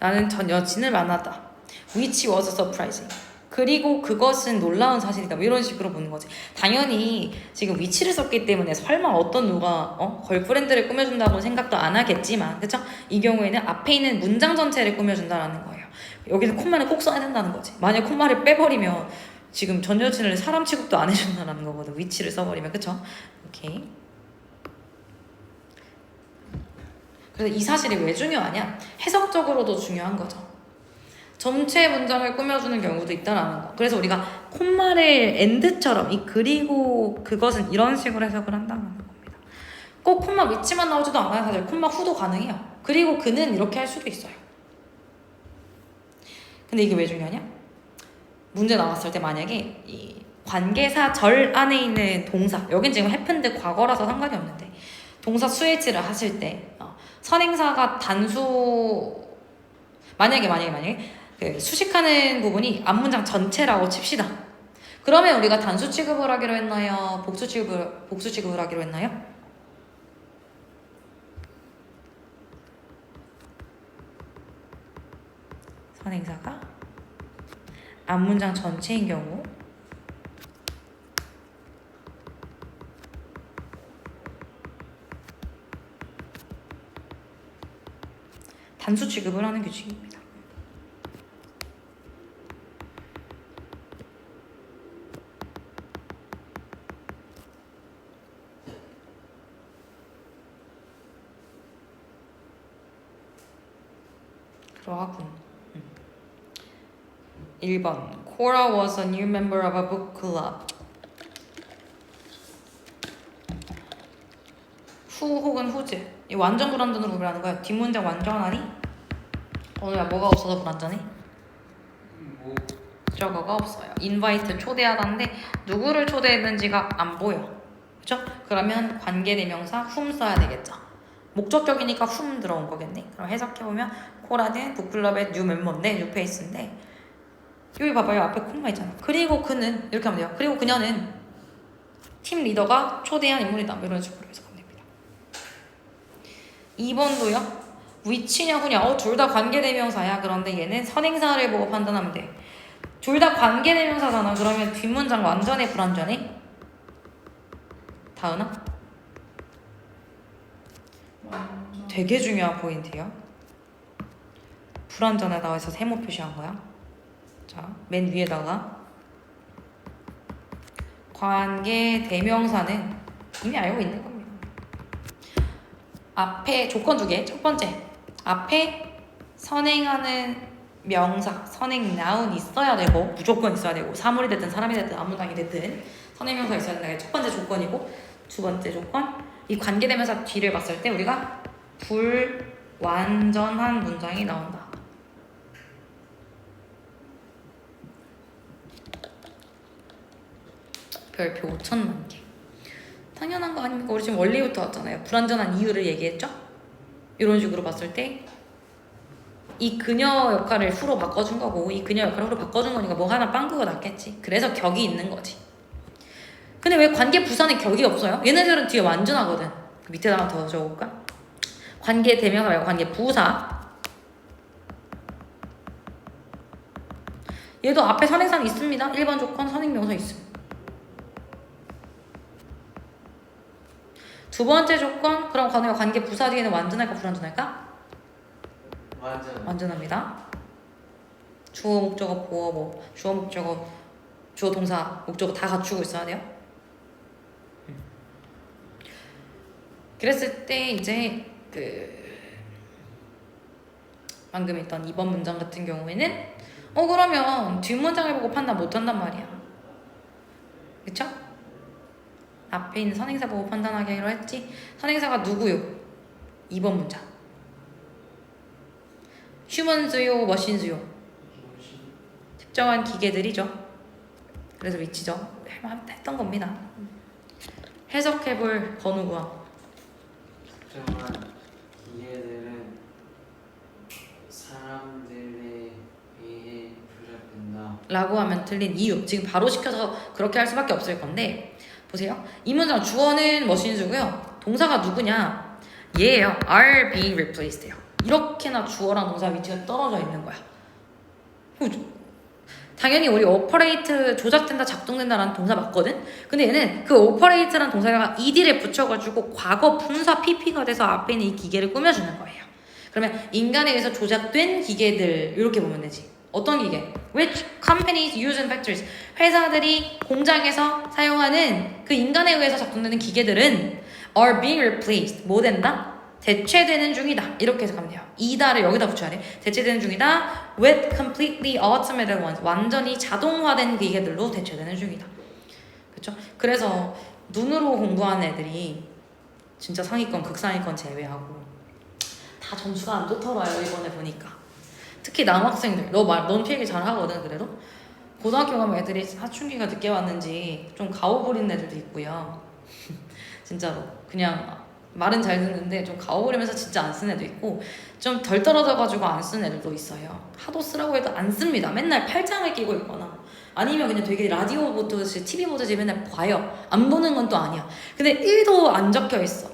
나는 전 여친을 만났다. Which was surprising. 그리고 그것은 놀라운 사실이다. 뭐 이런 식으로 보는 거지. 당연히 지금 위치를 썼기 때문에 설마 어떤 누가 걸프렌드를 꾸며준다고 생각도 안 하겠지만, 그쵸? 이 경우에는 앞에 있는 문장 전체를 꾸며준다라는 거예요. 여기서 콤마를 꼭 써야 된다는 거지. 만약 콤마를 빼버리면 지금 전 여친을 사람 취급도 안 해준다는 거거든. 위치를 써버리면, 그쵸? 오케이. 그래서 이 사실이 왜 중요하냐? 해석적으로도 중요한 거죠. 전체 문장을 꾸며주는 경우도 있다라는 거. 그래서 우리가 콤마를 and처럼 이 그리고 그것은 이런 식으로 해석을 한다는 겁니다. 꼭 콤마 위치만 나오지도 않아요. 사실 콤마 후도 가능해요. 그리고 그는 이렇게 할 수도 있어요. 근데 이게 왜 중요하냐? 문제 나왔을 때 만약에 이 관계사 절 안에 있는 동사, 여긴 지금 happened 과거라서 상관이 없는데 동사 수일치를 하실 때 선행사가 단수 만약에 그 수식하는 부분이 앞문장 전체라고 칩시다. 그러면 우리가 단수 취급을 하기로 했나요? 복수 취급을 하기로 했나요? 선행사가 앞문장 전체인 경우 단수 취급을 하는 규칙입니다. 그러하군. 1번 Cora was a new member of a book club. 후 혹은 후즈. 이 완전 불완전으로 구별하는 거야. 뒷문장 완전하니? 오늘 뭐가 없어서 불완전해? 뭐 저거가 없어요. invite 초대하다인데 누구를 초대했는지가 안 보여. 그쵸? 그러면 관계대명사 whom 써야 되겠죠. 목적격이니까 whom 들어온 거겠네. 그럼 해석해보면 코라는 북클럽의 new 멤버인데 new face인데 여기 봐봐요. 앞에 콤마 있잖아. 그리고 그는 이렇게 하면 돼요. 그리고 그녀는 팀 리더가 초대한 인물이다. 이런 식으로 해석하면 됩니다. 2번도요. which냐 who냐. 둘 다 관계대명사야. 그런데 얘는 선행사를 보고 판단하면 돼. 둘 다 관계대명사잖아. 그러면 뒷문장 완전해 불완전해? 다은아? 완전. 되게 중요한 포인트예요. 불완전하다고 해서 세모 표시한 거야. 자, 맨 위에다가 관계대명사는 이미 알고 있는 겁니다. 앞에 조건 2개. 첫 번째, 앞에 선행하는 명사, 선행 noun 있어야 되고 무조건 있어야 되고 사물이 됐든 사람이 됐든 아무당이 됐든 선행명사 있어야 된다는 게 첫 번째 조건이고 두 번째 조건, 이 관계대명사 뒤를 봤을 때 우리가 불완전한 문장이 나온다. 별표 5천만 개. 당연한 거 아닙니까? 우리 지금 원리부터 왔잖아요. 불완전한 이유를 얘기했죠? 이런 식으로 봤을 때 이 그녀 역할을 후로 바꿔준 거고 이 그녀 역할을 후로 바꿔준 거니까 뭐 하나 빵꾸가 났겠지. 그래서 격이 있는 거지. 근데 왜 관계 부사는 격이 없어요? 얘네들은 뒤에 완전하거든. 그 밑에다가 더 적어볼까? 관계 대명사 말고 관계 부사. 얘도 앞에 선행사는 있습니다. 1번 조건 선행명사 있음. 두 번째 조건, 그럼 관계 부사 뒤에는 완전할까 불완전할까? 완전합니다. 주어 목적어 보어 뭐 주어 목적어 주어 동사 목적어 다 갖추고 있어야 돼요. 그랬을 때 이제 방금 했던 2번 문장 같은 경우에는 그러면 뒷문장을 보고 판단 못한단 말이야. 그쵸? 앞에 있는 선행사 보고 판단하기로 했지. 선행사가 누구요? 2번 문장. 휴먼즈요, 머신즈요? 특정한 기계들이죠. 그래서 위치죠. 했던 겁니다. 해석해볼 건우구함. 특정한 기계들은 사람들에 의해 조작된다. 라고 하면 틀린 이유. 지금 바로 시켜서 그렇게 할 수밖에 없을 건데 보세요. 이 문장 주어는 머신즈고요. 동사가 누구냐? 얘예요. are being replaced예요. 이렇게나 주어랑 동사 위치가 떨어져 있는 거야. 당연히 우리 operate 조작된다 작동된다라는 동사 맞거든? 근데 얘는 그 operate라는 동사가 ed를 붙여가지고 과거 분사 pp가 돼서 앞에 있는 이 기계를 꾸며주는 거예요. 그러면 인간에 의해서 조작된 기계들 이렇게 보면 되지. 어떤 기계? Which companies use in factories? 회사들이 공장에서 사용하는 그 인간에 의해서 작동되는 기계들은 are being replaced. 뭐 된다? 대체되는 중이다. 이렇게 해석하면 돼요. 이다를 여기다 붙여야 돼. 대체되는 중이다. With completely automated ones. 완전히 자동화된 기계들로 대체되는 중이다. 그렇죠? 그래서 눈으로 공부하는 애들이 진짜 상위권, 극상위권 제외하고 다 점수가 안 좋더라요. 이번에 보니까. 특히 남학생들. 넌 필기 잘하거든 그래도. 고등학교 가면 애들이 사춘기가 늦게 왔는지 좀 가오 부리는 애들도 있고요. 진짜로. 그냥 말은 잘 듣는데 좀 가오 부리면서 진짜 안 쓰는 애도 있고 좀 덜 떨어져가지고 안 쓰는 애들도 있어요. 하도 쓰라고 해도 안 씁니다. 맨날 팔짱을 끼고 있거나 아니면 그냥 되게 라디오 보듯이 TV 보듯이 맨날 봐요. 안 보는 건 또 아니야. 근데 1도 안 적혀 있어.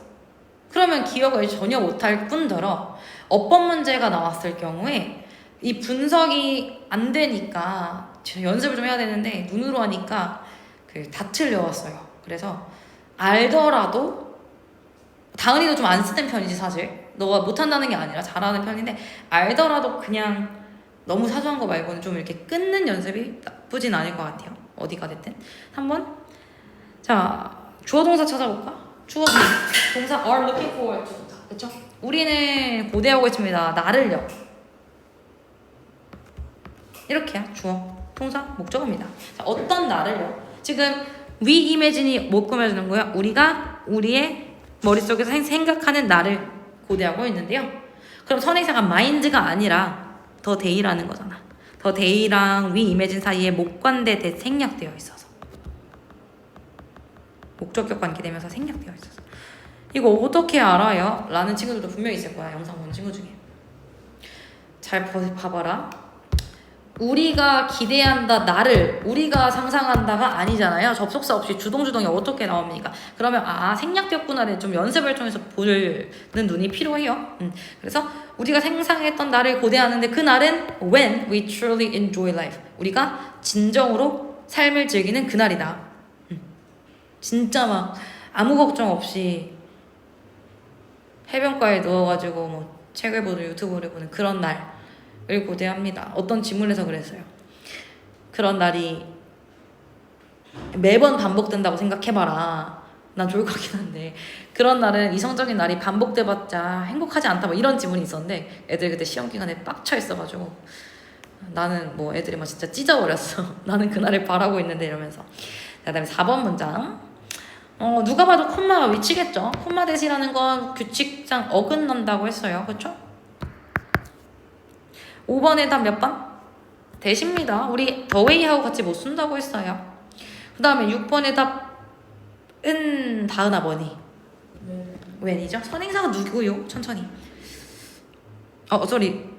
그러면 기억을 전혀 못할 뿐더러 어법 문제가 나왔을 경우에 이 분석이 안 되니까 진짜 연습을 좀 해야 되는데 눈으로 하니까 다 틀려왔어요. 그래서 알더라도 다은이도 좀 안 쓰는 편이지 사실. 너가 못한다는 게 아니라 잘하는 편인데 알더라도 그냥 너무 사소한 거 말고는 좀 이렇게 끊는 연습이 나쁘진 않을 것 같아요. 어디가 됐든. 한번 자 주어 동사 찾아볼까? 주어 동사 are looking forward to 동사 그쵸? 우리는 고대하고 있습니다. 나를요. 이렇게야 주어 동사 목적어입니다. 자, 어떤 나를요? 지금 we imagine이 못 꾸며주는 거야. 우리가 우리의 머릿속에서 생각하는 나를 고대하고 있는데요. 그럼 선행사가 mind가 아니라 the day라는 거잖아. the day랑 we imagine 사이에 목관대 대 생략되어 있어서 목적격 관계되면서 생략되어 있어서 이거 어떻게 알아요? 라는 친구들도 분명히 있을 거야. 영상 보는 친구 중에. 잘 봐봐라. 우리가 기대한다 나를 우리가 상상한다가 아니잖아요. 접속사 없이 주동주동이 어떻게 나옵니까? 그러면 생략되었구나를 좀 연습을 통해서 보는 눈이 필요해요. 그래서 우리가 상상했던 날을 고대하는데 그 날은 when we truly enjoy life. 우리가 진정으로 삶을 즐기는 그날이다. 진짜 막 아무 걱정 없이 해변가에 누워가지고 뭐 책을 보든 유튜브를 보는 그런 날을 고대합니다. 어떤 지문에서 그랬어요. 그런 날이 매번 반복된다고 생각해봐라. 난 좋을 것 같긴 한데 그런 날은 이성적인 날이 반복돼봤자 행복하지 않다 뭐 이런 지문이 있었는데 애들 그때 시험 기간에 빡쳐 있어가지고 나는 뭐 애들이 막 진짜 찢어버렸어. 나는 그날을 바라고 있는데 이러면서. 그 다음에 4번 문장. 누가 봐도 콤마가 위치겠죠. 콤마 대시라는 건 규칙상 어긋난다고 했어요. 그쵸? 5번에 답 몇 번? 대시입니다. 우리 the way하고 같이 못 쓴다고 했어요. 그 다음에 6번에 답은 다은아 뭐니? when이죠? 선행사가 누구요? 천천히.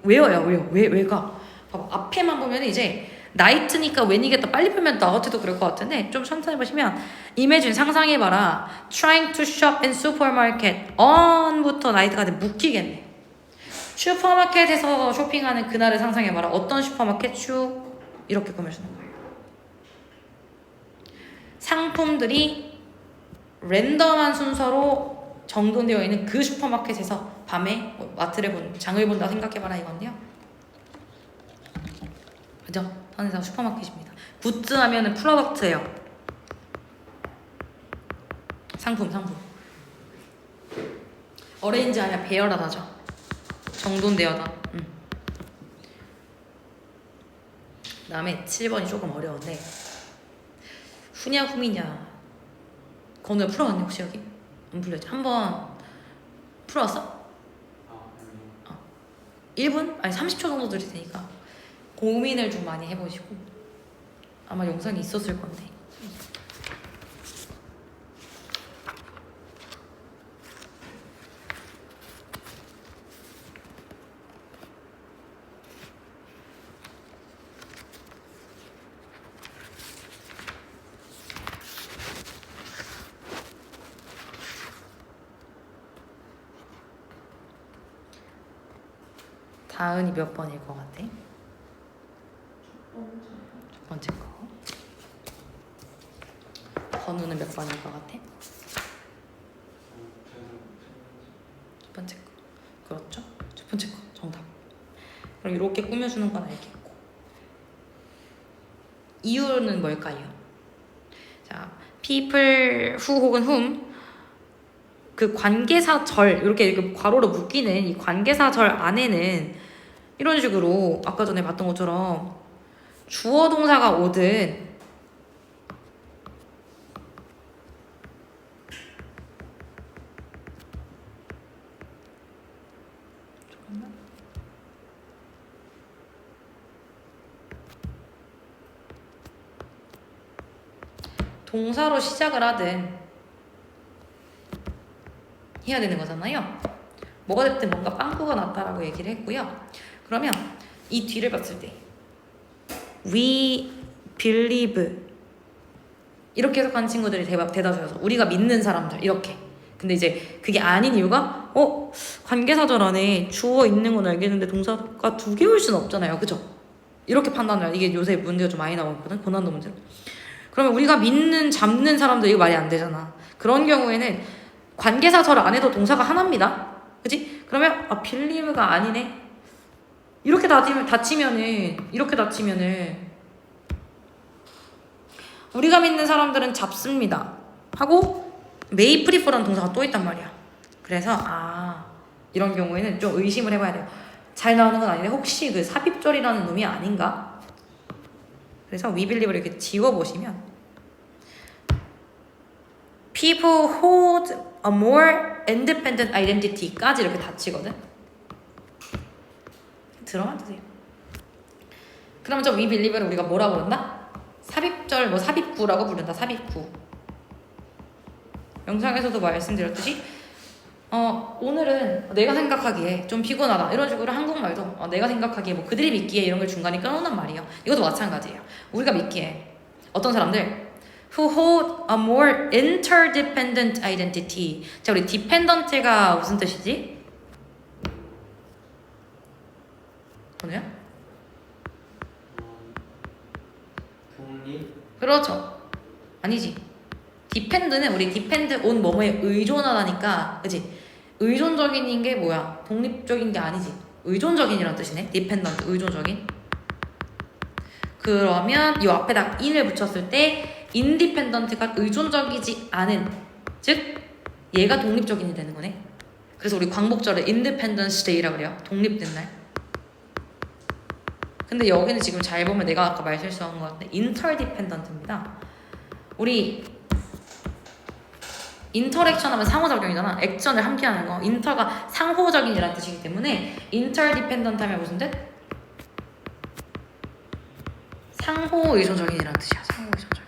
왜요? 왜가? 봐봐. 앞에만 보면 이제 night니까 when이겠다. 빨리 풀면 night도 그럴 것 같은데 좀 천천히 보시면 imagine 상상해봐라. trying to shop in supermarket on부터 night까지 묶이겠네. 슈퍼마켓에서 쇼핑하는 그날을 상상해봐라. 어떤 슈퍼마켓? 쭉 이렇게 꾸며주는 거예요. 상품들이 랜덤한 순서로 정돈되어 있는 그 슈퍼마켓에서 밤에 장을 본다 생각해봐라 이건데요. 그죠? 선에서 슈퍼마켓입니다. 굿즈 하면은 프로덕트예요. 상품. 어레인지 하면 배열하다죠. 정돈되어다. 그 다음에 7번이 조금 어려운데 후냐 후미냐 건우야 풀어왔니 혹시 여기? 안 풀렸지? 한번 풀어왔어? 1분? 아니 30초 정도 드릴 테니까 고민을 좀 많이 해보시고 아마 영상이 있었을 건데 다은이 몇 번일 것 같아? 첫 번째 거. 건우는 몇 번일 것 같아? 첫 번째 거. 그렇죠? 첫 번째 거 정답. 그럼 이렇게 꾸며주는 건 알겠고 이유는 뭘까요? 자, people, who 혹은 whom 그 관계사절 이렇게 괄호로 묶이는 이 관계사절 안에는 이런 식으로 아까 전에 봤던 것처럼 주어 동사가 오든 동사로 시작을 하든 해야 되는 거잖아요. 뭐가 됐든 뭔가 빵꾸가 났다라고 얘기를 했고요. 그러면 이 뒤를 봤을 때 we believe 이렇게 해석하는 친구들이 대다수여서 우리가 믿는 사람들 이렇게. 근데 이제 그게 아닌 이유가 관계사절 안에 주어 있는 건 알겠는데 동사가 2개 올 수는 없잖아요. 그죠? 이렇게 판단을 해. 이게 요새 문제가 좀 많이 나오거든. 고난도 문제. 그러면 우리가 믿는 잡는 사람들 이거 말이 안 되잖아. 그런 경우에는 관계사절 안에도 동사가 하나입니다. 그치? 그러면 believe가 아니네. 이렇게 닫히면은 우리가 믿는 사람들은 잡습니다 하고 may prefer라는 동사가 또 있단 말이야. 그래서 이런 경우에는 좀 의심을 해봐야 돼요. 잘 나오는 건 아닌데 혹시 그 삽입절이라는 놈이 아닌가? 그래서 we believe를 이렇게 지워보시면 people hold a more independent identity까지 이렇게 닫히거든. 들어만 주세요. 그럼 저 we believe를 우리가 뭐라 부른다? 삽입절 뭐 삽입구라고 부른다. 삽입구. 영상에서도 말씀드렸듯이 오늘은 내가 생각하기에 좀 피곤하다 이런 식으로 한국말도 내가 생각하기에 뭐 그들이 믿기에 이런 걸 중간에 끊어놓는 말이에요. 이것도 마찬가지예요. 우리가 믿기에 어떤 사람들 who hold a more interdependent identity. 자, 우리 dependent가 무슨 뜻이지? 뭐냐? 독립? 그렇죠. 아니지. depend는 우리 depend on 뭐뭐에 의존하다니까, 그치? 의존적인 게 뭐야? 독립적인 게 아니지. 의존적인이라는 뜻이네. dependent, 의존적인. 그러면 이 앞에다 in을 붙였을 때 independent가 의존적이지 않은, 즉 얘가 독립적인이 되는 거네. 그래서 우리 광복절을 independence day라고 그래요. 독립된 날. 근데 여기는 지금 잘 보면 내가 아까 말 실수한 것 같은데 interdependent입니다. 우리 인터랙션 하면 상호작용이잖아. 액션을 함께 하는 거. 인터가 상호적인이라는 뜻이기 때문에 interdependent 하면 무슨 뜻? 상호 의존적인이라는 뜻이야. 상호 의존적인.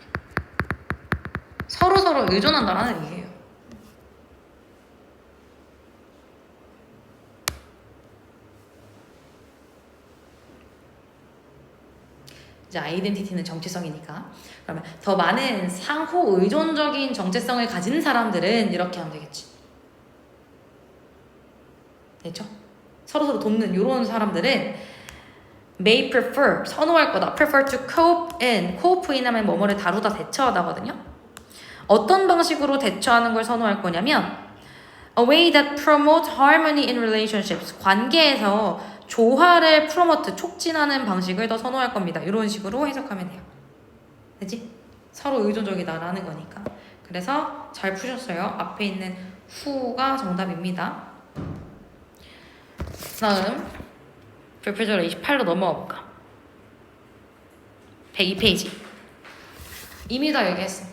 서로 의존한다라는 얘기예요. 이제 아이덴티티는 정체성이니까. 그러면 더 많은 상호 의존적인 정체성을 가진 사람들은 이렇게 하면 되겠지. 됐죠? 서로 돕는 이런 사람들은 may prefer, 선호할 거다. prefer to cope in. cope in 하면 뭐뭐를 다루다 대처하다거든요. 어떤 방식으로 대처하는 걸 선호할 거냐면 a way that promotes harmony in relationships. 관계에서 조화를 프로모트, 촉진하는 방식을 더 선호할 겁니다. 이런 식으로 해석하면 돼요. 그치? 서로 의존적이다라는 거니까. 그래서 잘 푸셨어요. 앞에 있는 who가 정답입니다. 다음 프로포절 28로 넘어가 볼까? 102페이지. 이미 다 얘기했어.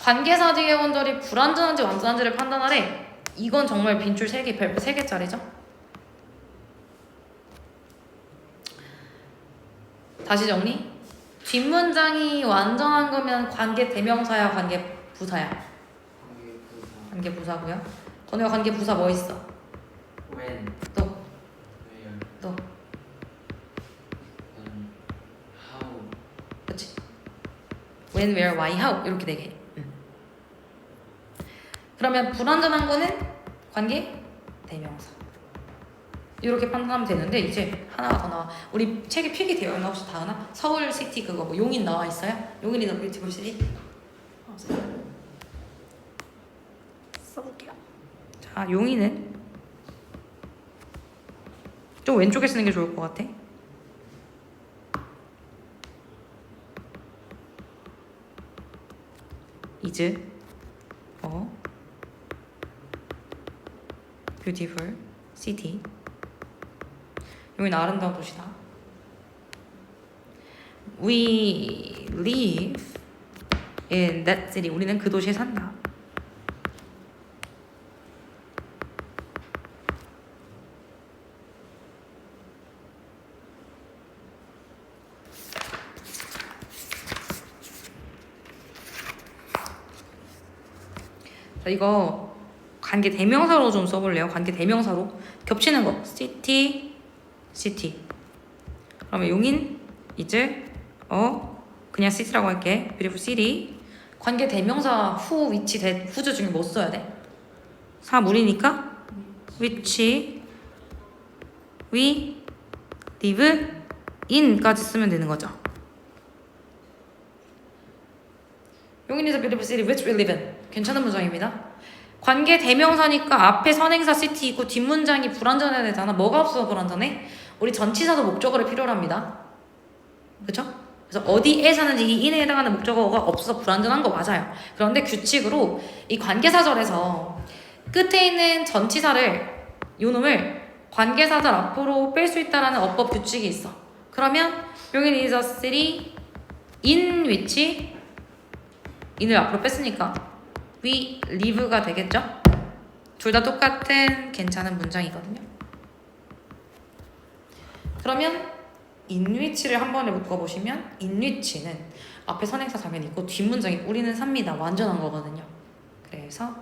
관계사지 회원들이 불완전한지 완전한지를 판단하래. 이건 정말 빈줄 3개, 별표 3개짜리죠. 다시 정리. 뒷문장이 완전한 거면 관계 대명사야, 관계 부사야? 관계 부사고요. 건우야, 관계 부사 뭐 있어? when 또. where 또. how 그치? when, where, why, how 이렇게 4개. 그러면 불완전한 거는 관계 대명사. 이렇게 판단하면 되는데 이제 하나가 더 나와. 우리 책에 필기되어 있나 혹시 다 하나? 서울 시티 그거 뭐 용인 나와 있어요? 용인이 더 뷰티풀 시티? 써볼게요. 자, 용인은 좀 왼쪽에 쓰는 게 좋을 것 같아. is beautiful city. 용인 아름다운 도시다. We live in that city. 우리는 그 도시에 산다. 자, 이거 관계 대명사로 좀 써볼래요? 관계 대명사로 겹치는 거. city, city. 그러면 용인 is 그냥 city라고 할게. beautiful city. 관계 대명사 who, which, that, whose 중에 뭐 써야 돼? 사물이니까 which we live in까지 쓰면 되는 거죠. 용인 is a beautiful city which we live in. 괜찮은 문장입니다. 관계 대명사니까 앞에 선행사 city 있고 뒷문장이 불완전해야 되잖아. 뭐가 없어서 불완전해? 우리 전치사도 목적어를 필요로 합니다. 그쵸? 그래서 어디에 사는지 이 in에 해당하는 목적어가 없어서 불완전한 거 맞아요. 그런데 규칙으로 이 관계사절에서 끝에 있는 전치사를 요놈을 관계사절 앞으로 뺄 수 있다라는 어법 규칙이 있어. 그러면 용인 is a city in which in을 앞으로 뺐으니까 we live가 되겠죠? 둘 다 똑같은 괜찮은 문장이거든요. 그러면 in which를 한 번에 묶어보시면 in which는 앞에 선행사 자면 있고 뒷문장이 우리는 삽니다. 완전한 거거든요. 그래서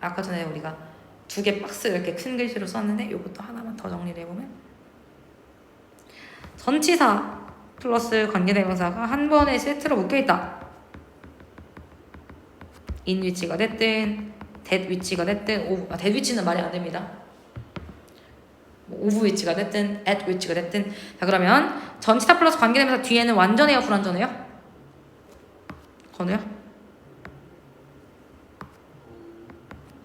아까 전에 우리가 2개 박스 이렇게 큰 글씨로 썼는데 이것도 하나만 더 정리를 해보면 전치사 플러스 관계대명사가 한 번에 세트로 묶여있다. in which가 됐든 that which가 됐든 that which는 말이 안 됩니다. of which가 됐든 at which가 됐든. 자, 그러면 전치사 플러스 관계대명사 뒤에는 완전해요 불완전해요? 건우야?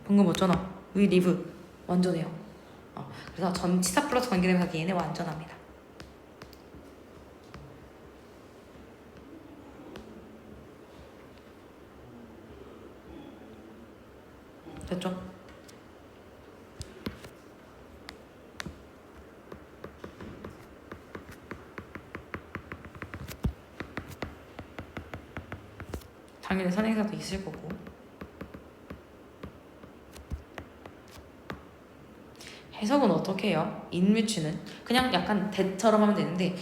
방금 뭐잖아. we live 완전해요. 그래서 전치사 플러스 관계대명사 뒤에는 완전합니다. 됐죠? 당연히 선행사도 있을 거고. 해석은 어떻게 해요? 인뮤치는 그냥 약간 대처럼 하면 되는데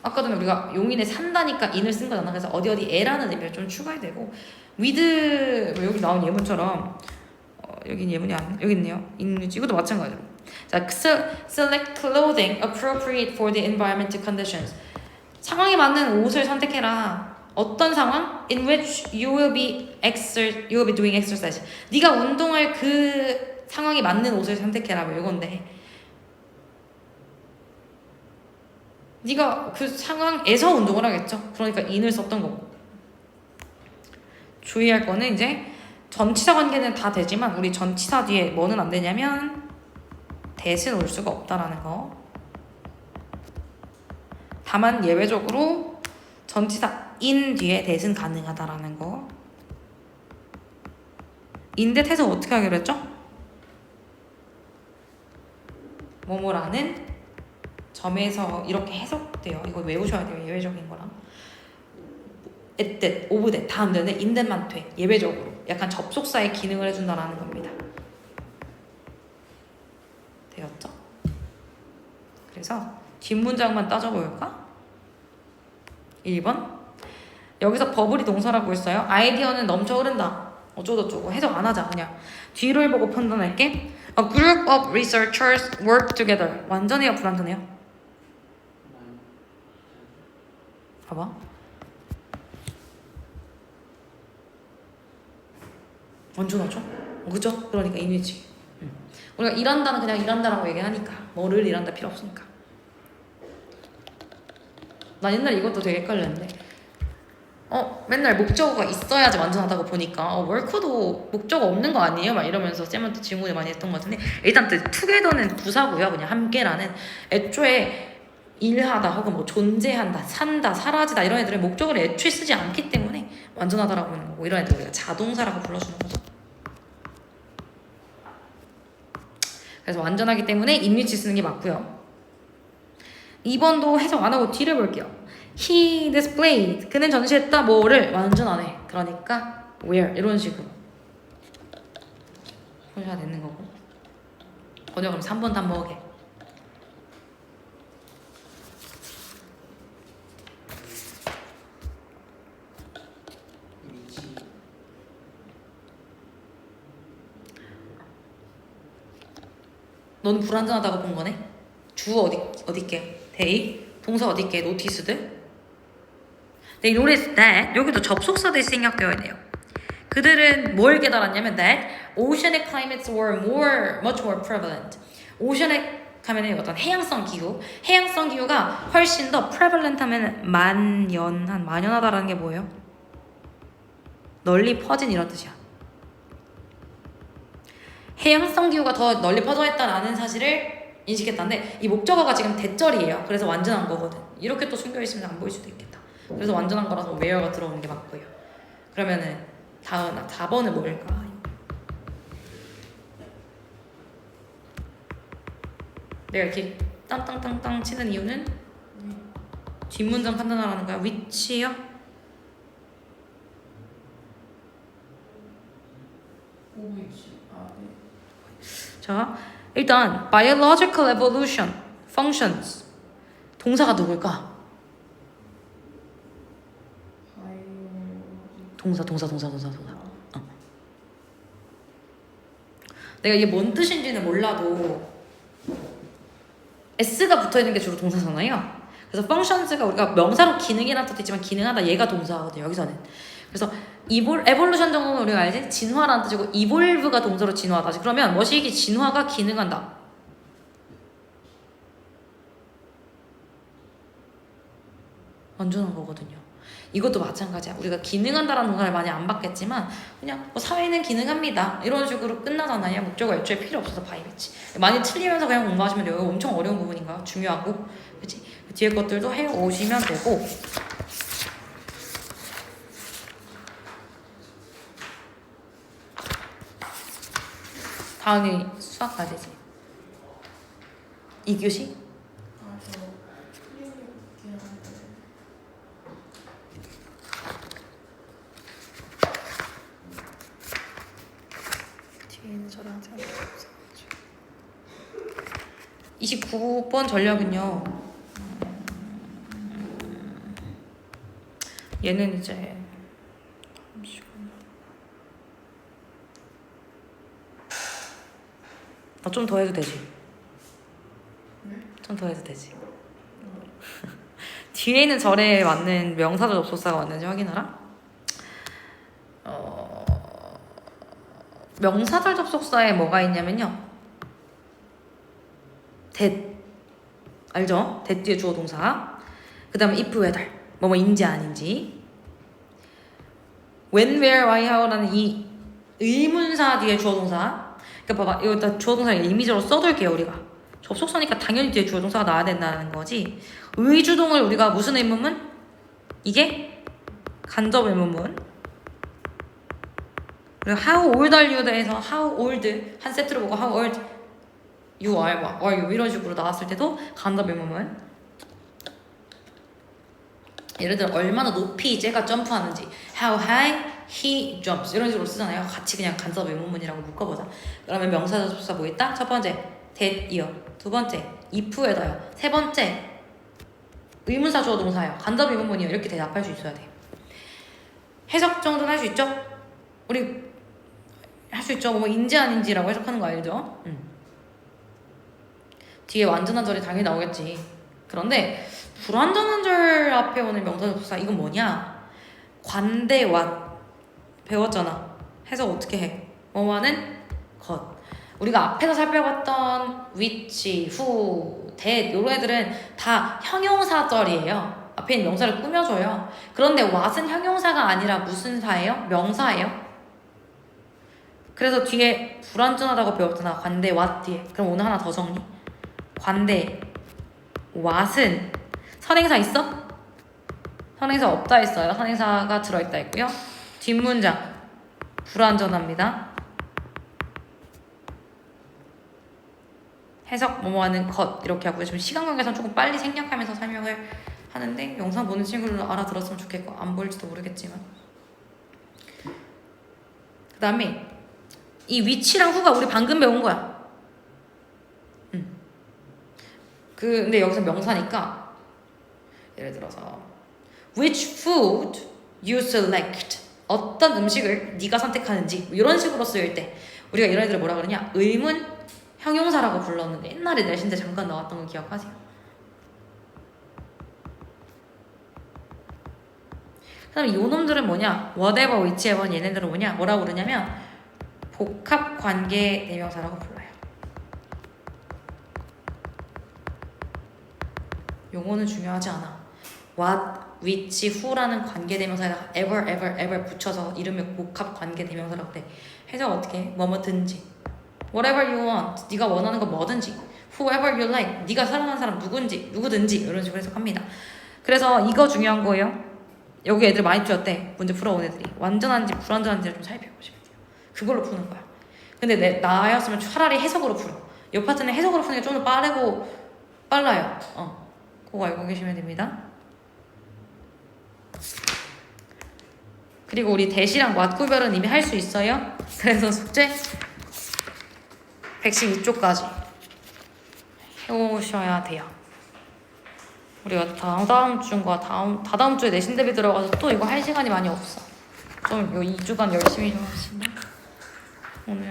아까 전에 우리가 용인에 산다니까 인을 쓴 거잖아. 그래서 어디에라는 의미를 좀 추가해야 되고 with 여기 나온 예문처럼 여긴 예문이 안 여기 있네요. 인뮤치 이것도 마찬가지로. 자, select clothing appropriate for the environmental conditions. 상황에 맞는 옷을 선택해라. 어떤 상황? In which you will be doing exercise. 네가 운동할 그 상황에 맞는 옷을 선택해라. 뭐 이건데 네가 그 상황에서 운동을 하겠죠. 그러니까 in을 썼던 거고. 주의할 거는 이제 전치사 관계는 다 되지만 우리 전치사 뒤에 뭐는 안 되냐면 that은 올 수가 없다라는 거. 다만 예외적으로 전치사 in 뒤에 that은 가능하다라는 거. in that 해석 어떻게 하기로 했죠? 뭐뭐라는 점에서 이렇게 해석돼요. 이거 외우셔야 돼요. 예외적인 거랑. at that, of that 다 안 되는데 in that만 돼. 예외적으로. 약간 접속사의 기능을 해준다라는 겁니다. 되었죠? 그래서 뒷문장만 따져볼까? 1번 여기서 버블이 동사라고 했어요. 아이디어는 넘쳐 흐른다. 어쩌고저쩌고 해석 안 하자. 그냥 뒤를 보고 판단할게. A group of researchers work together. 완전해요? 불완전해요? 봐봐. 완전하죠? 그죠? 그러니까 이미지. 우리가 일한다는 그냥 일한다라고 얘기하니까 뭐를 일한다 필요 없으니까. 난 옛날에 이것도 되게 헷갈렸는데 맨날 목적어가 있어야지 완전하다고 보니까 work도 목적어 없는 거 아니에요? 막 이러면서 쌤한테 질문을 많이 했던 것 같은데 일단 together는 부사고요. 그냥 함께라는 애초에 일하다 혹은 뭐 존재한다, 산다, 사라지다 이런 애들은 목적어를 애초에 쓰지 않기 때문에 완전하다라고 하는 거고 이런 애들 우리가 자동사라고 불러주는 거죠. 그래서 완전하기 때문에 인위치 쓰는 게 맞고요. 2번도 해석 안 하고 뒤를 볼게요. He displayed. 그는 전시했다 뭐를 완전하네. 그러니까 where 이런 식으로 보셔야 되는 거고. 번역은 3번 단번에 넌 불완전하다고 본 거네? 주 어디게? they 동사 어디게? 노티스들 They noticed that 여기도 접속사들이 생략되어 있네요. 그들은 뭘 깨달았냐면 that oceanic climates were much more prevalent. 오션의 하면은 어떤 해양성 기후가 훨씬 더 prevalent 하면은 만연하다라는 게 뭐예요? 널리 퍼진 이런 뜻이야. 해양성 기후가 더 널리 퍼져 있다라는 사실을 인식했다는데 이 목적어가 지금 대절이에요. 그래서 완전한 거거든. 이렇게 또 숨겨 있으면 안 보일 수도 있겠다. 그래서 완전한 거라서 where가 들어오는 게 맞고요. 그러면은 다음 4번은 뭘까? 내가 이렇게 땅땅땅땅 치는 이유는 뒷문장 판단하라는 거야. 위치요? 오이지. 아, 네. 자, 일단 biological evolution functions 동사가 누굴까? 동사. 내가 이게 뭔 뜻인지는 몰라도 s가 붙어있는 게 주로 동사잖아요. 그래서 functions가 우리가 명사로 기능이라는 뜻도 있지만 기능하다 얘가 동사거든요. 여기서는. 그래서 evolution 정도는 우리가 알지? 진화라는 뜻이고 evolve가 동사로 진화하다. 그러면 뭐시기 진화가 기능한다. 완전한 거거든요. 이것도 마찬가지야. 우리가 기능한다라는 동사를 많이 안 받겠지만 그냥 뭐 사회는 기능합니다. 이런 식으로 끝나잖아요. 목적어 애초에 필요 없어서 바이매치. 많이 틀리면서 그냥 공부하시면 돼요. 엄청 어려운 부분인가? 중요하고. 그치? 뒤에 것들도 해오시면 되고 다음이 수학 과제지. 2교시? 아, 저 틀린 게 있긴 한데. 뒤에 있는 저랑 29번 전략은요. 얘는 이제 좀 더 해도 되지. 좀 더 해도 되지. 뒤에 있는 절에 맞는 명사절 접속사가 맞는지 확인하라. 명사절 접속사에 뭐가 있냐면요. that 알죠? that 뒤에 주어 동사. 그 다음에 if, whether 뭐인지 아닌지. when, where, why, how라는 이 의문사 뒤에 주어 동사. 그러니까 봐봐, 이거 다 주어 동사를 임의적으로 써둘게요. 우리가 접속사니까 당연히 뒤에 주어 동사가 나와야 된다는 거지. 의주동을 우리가 무슨 의문문? 이게 간접 의문문. 그리고 how old are you에서 how old 한 세트로 보고 how old you are you 이런 식으로 나왔을 때도 간접 의문문. 예를 들어 얼마나 높이 쟤가 점프하는지 how high he jumps 이런 식으로 쓰잖아요. 같이 그냥 간접 의문문이라고 묶어보자. 그러면 명사 접속사 뭐 있다? 첫 번째 that이요. 두 번째 if에다요. 세 번째 의문사 주어 동사요. 간접 의문문이요. 이렇게 대답할 수 있어야 돼요. 해석 정도는 할 수 있죠? 우리 할 수 있죠? 뭐 인지 아닌지라고 해석하는 거 알죠? 뒤에 완전한 절이 당연히 나오겠지. 그런데 불완전한 절 앞에 오는 명사 접속사 이건 뭐냐? 관대 왓 배웠잖아. 해석 어떻게 해? 뭐뭐하는 것. 우리가 앞에서 살펴봤던 which, who, that 이런 애들은 다 형용사절이에요. 앞에 있는 명사를 꾸며줘요. 그런데 what은 형용사가 아니라 무슨 사예요? 명사예요. 그래서 뒤에 불완전하다고 배웠잖아. 관대 what 뒤에. 그럼 오늘 하나 더 정리. 관대 what은 선행사 있어? 선행사 없다 했어요. 선행사가 들어있다 했고요. 뒷문장 불완전합니다. 해석 뭐뭐하는 것 이렇게 하고요. 지금 시간 관계상 조금 빨리 생략하면서 설명을 하는데 영상 보는 친구들은 알아들었으면 좋겠고 안 보일지도 모르겠지만 그 다음에 이 위치랑 후가 우리 방금 배운 거야. 근데 여기서 명사니까 예를 들어서 which food you select 어떤 음식을 네가 선택하는지 이런 식으로 쓰일 때 우리가 이런 애들을 뭐라 그러냐? 의문 형용사라고 불렀는데 옛날에 내신때 잠깐 나왔던 거 기억하세요? 그 다음에 요 놈들은 뭐냐? whatever, whichever 얘네들은 뭐냐? 뭐라고 그러냐면 복합관계 대명사라고 불러요. 용어는 중요하지 않아. what, which, who라는 관계대명사에다가 ever 붙여서 이름의 복합 관계대명사라고 돼. 해석 어떻게 해? 뭐든지. whatever you want. 네가 원하는 거 뭐든지. whoever you like. 네가 사랑하는 사람 누구든지 이런 식으로 해석합니다. 그래서 이거 중요한 거예요. 여기 애들 많이 풀었대. 문제 풀어온 애들이. 완전한지 불완전한지를 좀 살펴보시면 돼요. 그걸로 푸는 거야. 근데 나였으면 차라리 해석으로 풀어. 이 파트는 해석으로 푸는 게 좀 더 빨라요. 그거 알고 계시면 됩니다. 그리고 우리 대시랑 왓 구별은 이미 할 수 있어요. 그래서 숙제 112쪽까지 해오셔야 돼요. 우리가 다다음 주인가 다다음 주에 내신 대비 들어가서 또 이거 할 시간이 많이 없어. 좀 요 2주간 열심히 좀 합시다. 오늘